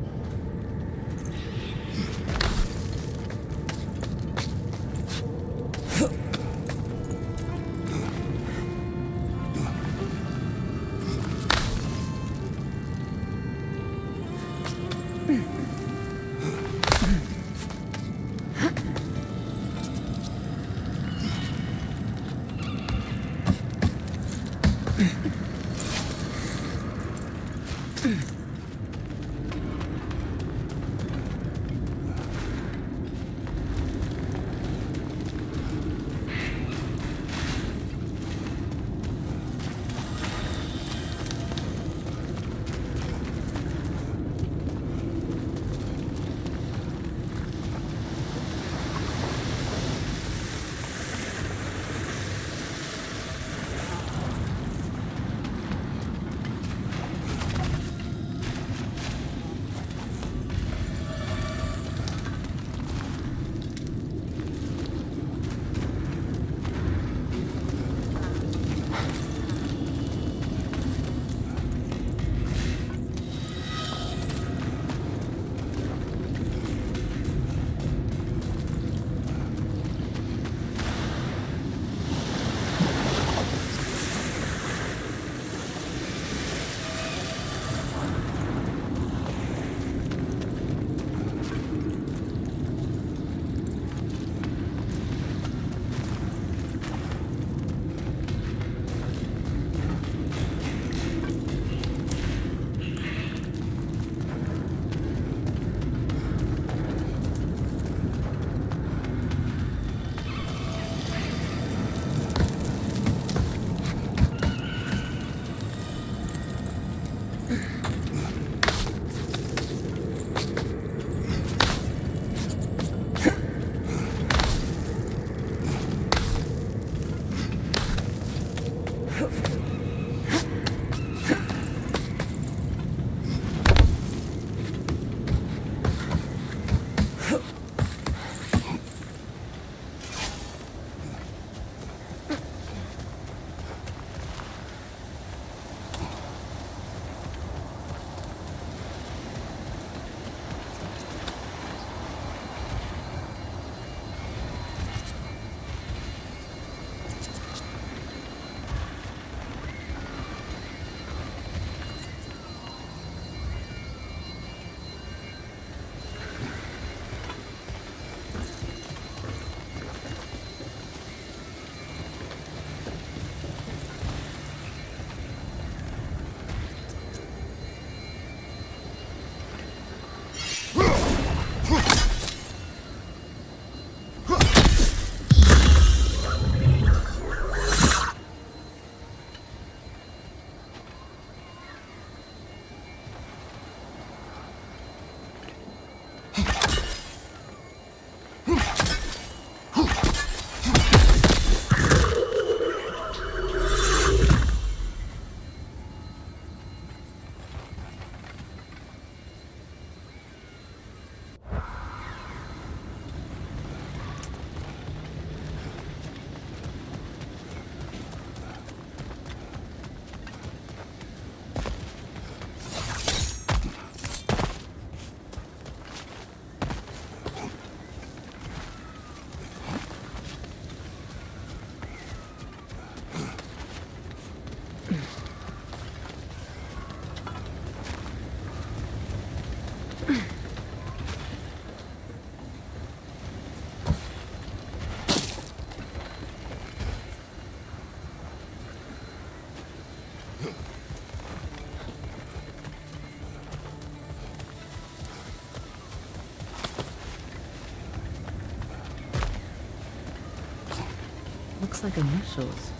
looks like initials.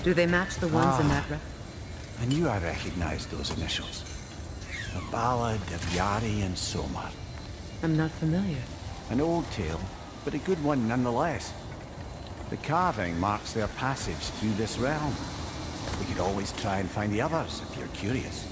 Do they match the ones in that I knew I recognized those initials. The Ballad of Yari and Somar. I'm not familiar. An old tale, but a good one nonetheless. The carving marks their passage through this realm. We could always try and find the others if you're curious.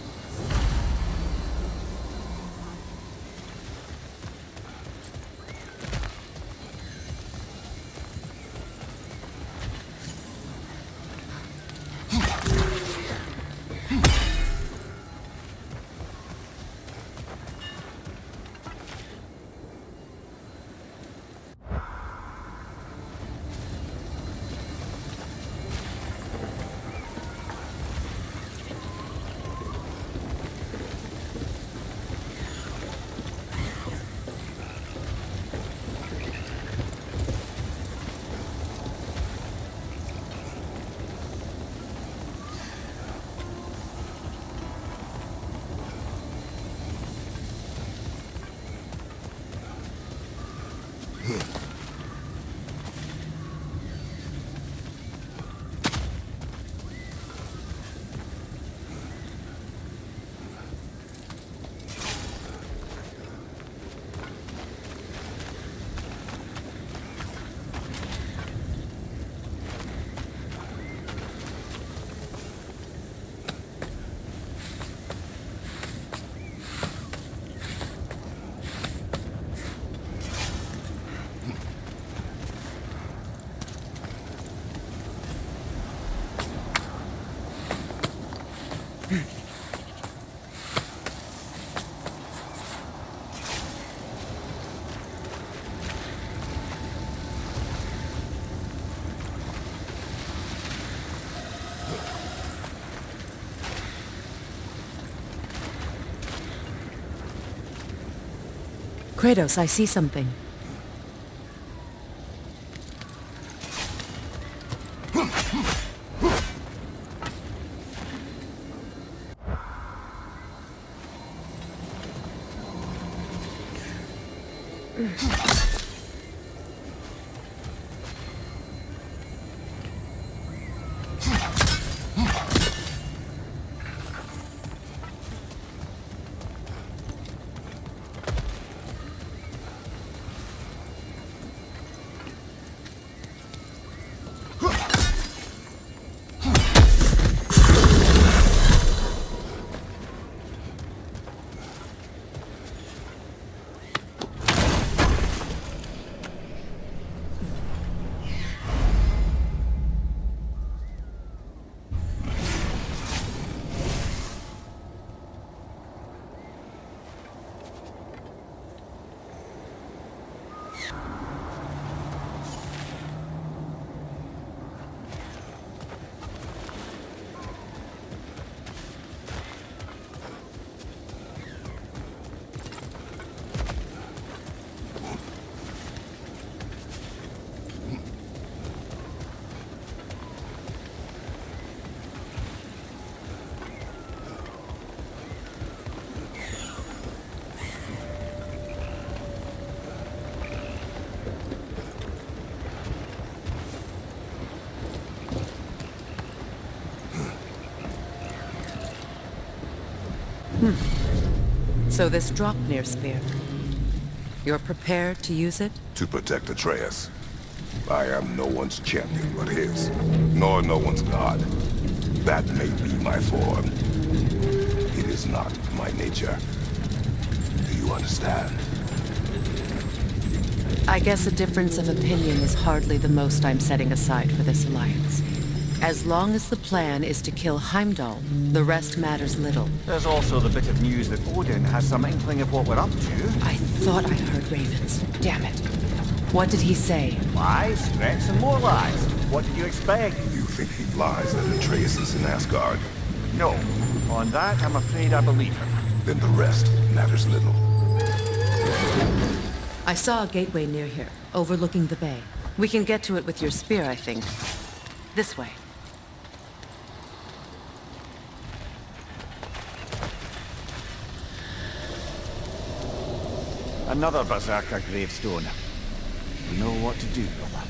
Kratos, I see something. So this Draupnir spear, you're prepared to use it? To protect Atreus. I am no one's champion but his, nor no one's god. That may be my form. It is not my nature. Do you understand? I guess a difference of opinion is hardly the most I'm setting aside for this alliance. As long as the plan is to kill Heimdall, the rest matters little. There's also the bit of news that Odin has some inkling of what we're up to. I thought I heard ravens. Damn it. What did he say? Lies, threats, and more lies. What did you expect? You think he lies that Atreus is in Asgard? No. On that, I'm afraid I believe him. Then the rest matters little. I saw a gateway near here, overlooking the bay. We can get to it with your spear, I think. This way. Another Berserker gravestone. You know what to do, brother.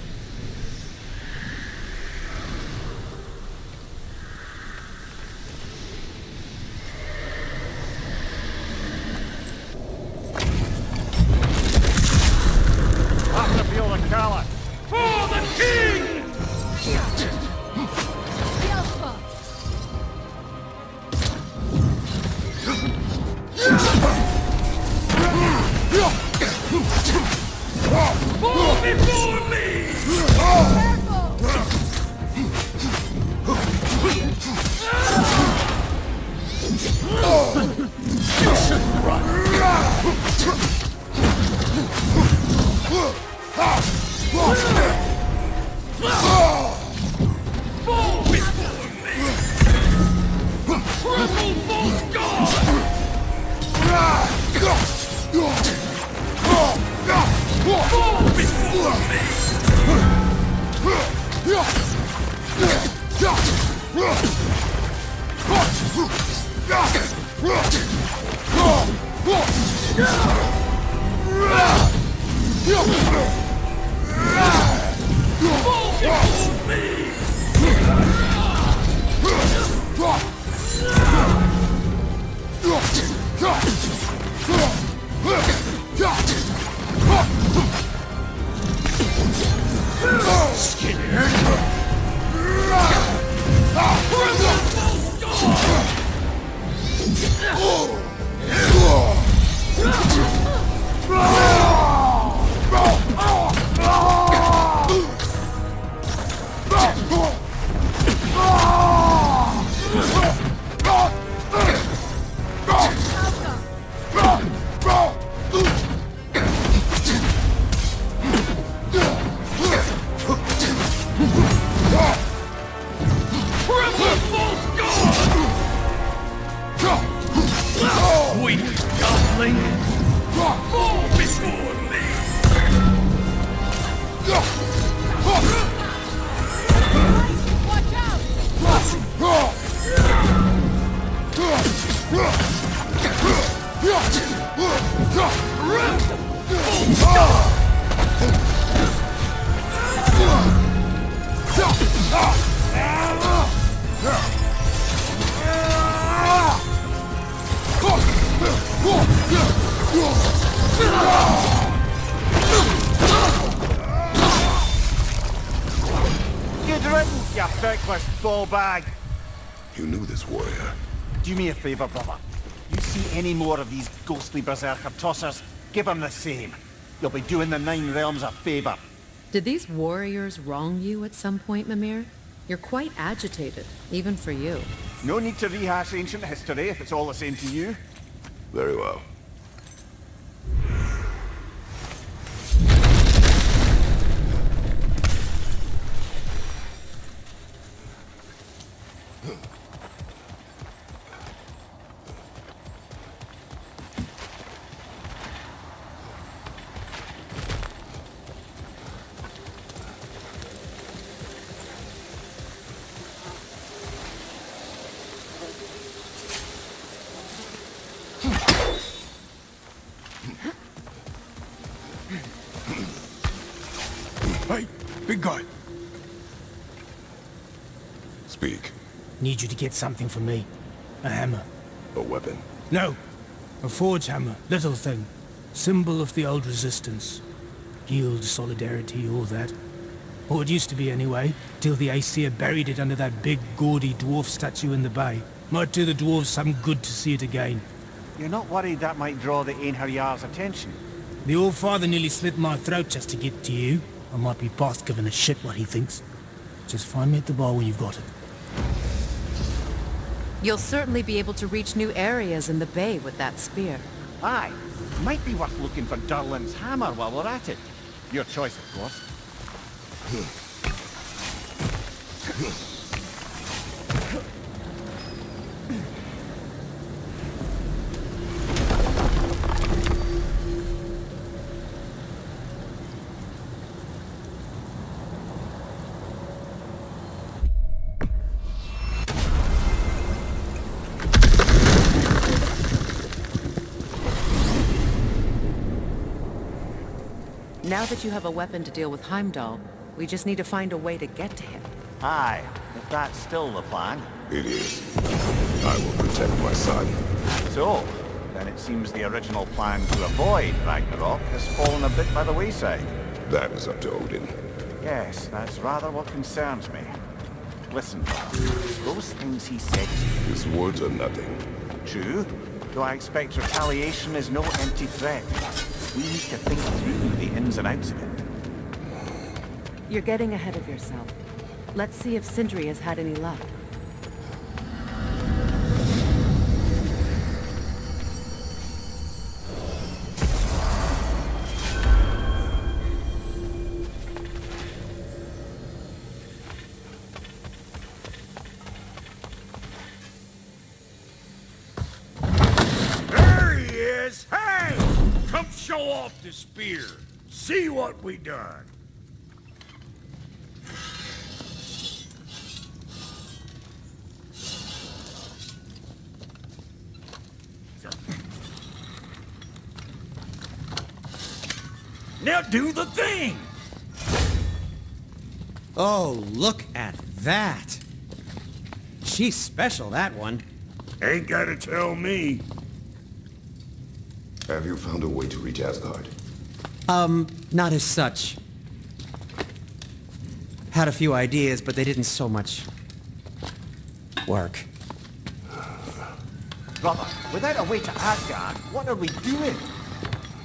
Bag. You knew this warrior. Do me a favor, brother. You see any more of these ghostly berserker tossers, give them the same. You'll be doing the Nine Realms a favor. Did these warriors wrong you at some point, Mimir? You're quite agitated, even for you. No need to rehash ancient history if it's all the same to you. Very well. Hey, big guy. Speak. Need you to get something for me. A hammer. A weapon. No. A forge hammer. Little thing. Symbol of the old resistance. Guild, solidarity, all that. Or it used to be anyway, till the Aesir buried it under that big, gaudy dwarf statue in the bay. Might do the dwarves some good to see it again. You're not worried that might draw the Einherjar's attention? The All-Father nearly slit my throat just to get to you. I might be past giving a shit what he thinks. Just find me at the bar when you've got it. You'll certainly be able to reach new areas in the bay with that spear. Aye. Might be worth looking for Durlin's hammer while we're at it. Your choice, of course. Now that you have a weapon to deal with Heimdall, we just need to find a way to get to him. Aye, if that's still the plan. It is. I will protect my son. So, then it seems the original plan to avoid Ragnarok has fallen a bit by the wayside. That is up to Odin. Yes, that's rather what concerns me. Listen, those things he said to you... His words are nothing. True, though I expect retaliation is no empty threat. We need to think through the ins and outs of it. You're getting ahead of yourself. Let's see if Sindri has had any luck. There he is! Hey! Come show off the spear. See what we done. Now do the thing! Oh, look at that. She's special, that one. Ain't gotta tell me. Have you found a way to reach Asgard? Not as such. Had a few ideas, but they didn't so much work. Brother, without a way to Asgard, what are we doing?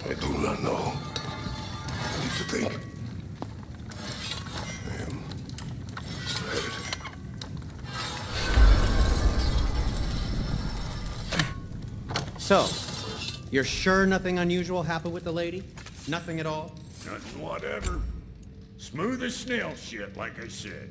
I do not know. I need to think. I am scared. So, you're sure nothing unusual happened with the lady? Nothing at all? Nothing whatever. Smooth as snail shit, like I said.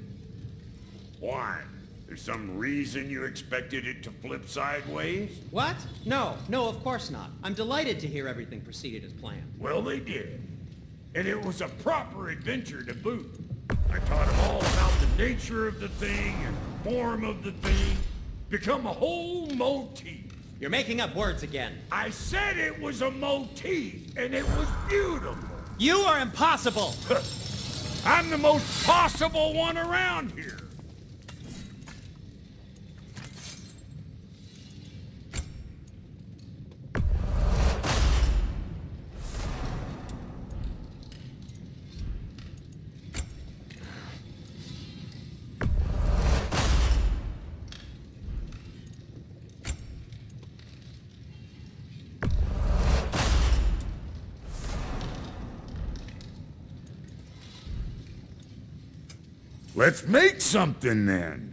Why? There's some reason you expected it to flip sideways? What? No, of course not. I'm delighted to hear everything proceeded as planned. Well, they did. And it was a proper adventure to boot. I taught them all about the nature of the thing and the form of the thing. Become a whole motif. You're making up words again. I said it was a motif, and it was beautiful. You are impossible! I'm the most possible one around here. Let's make something then.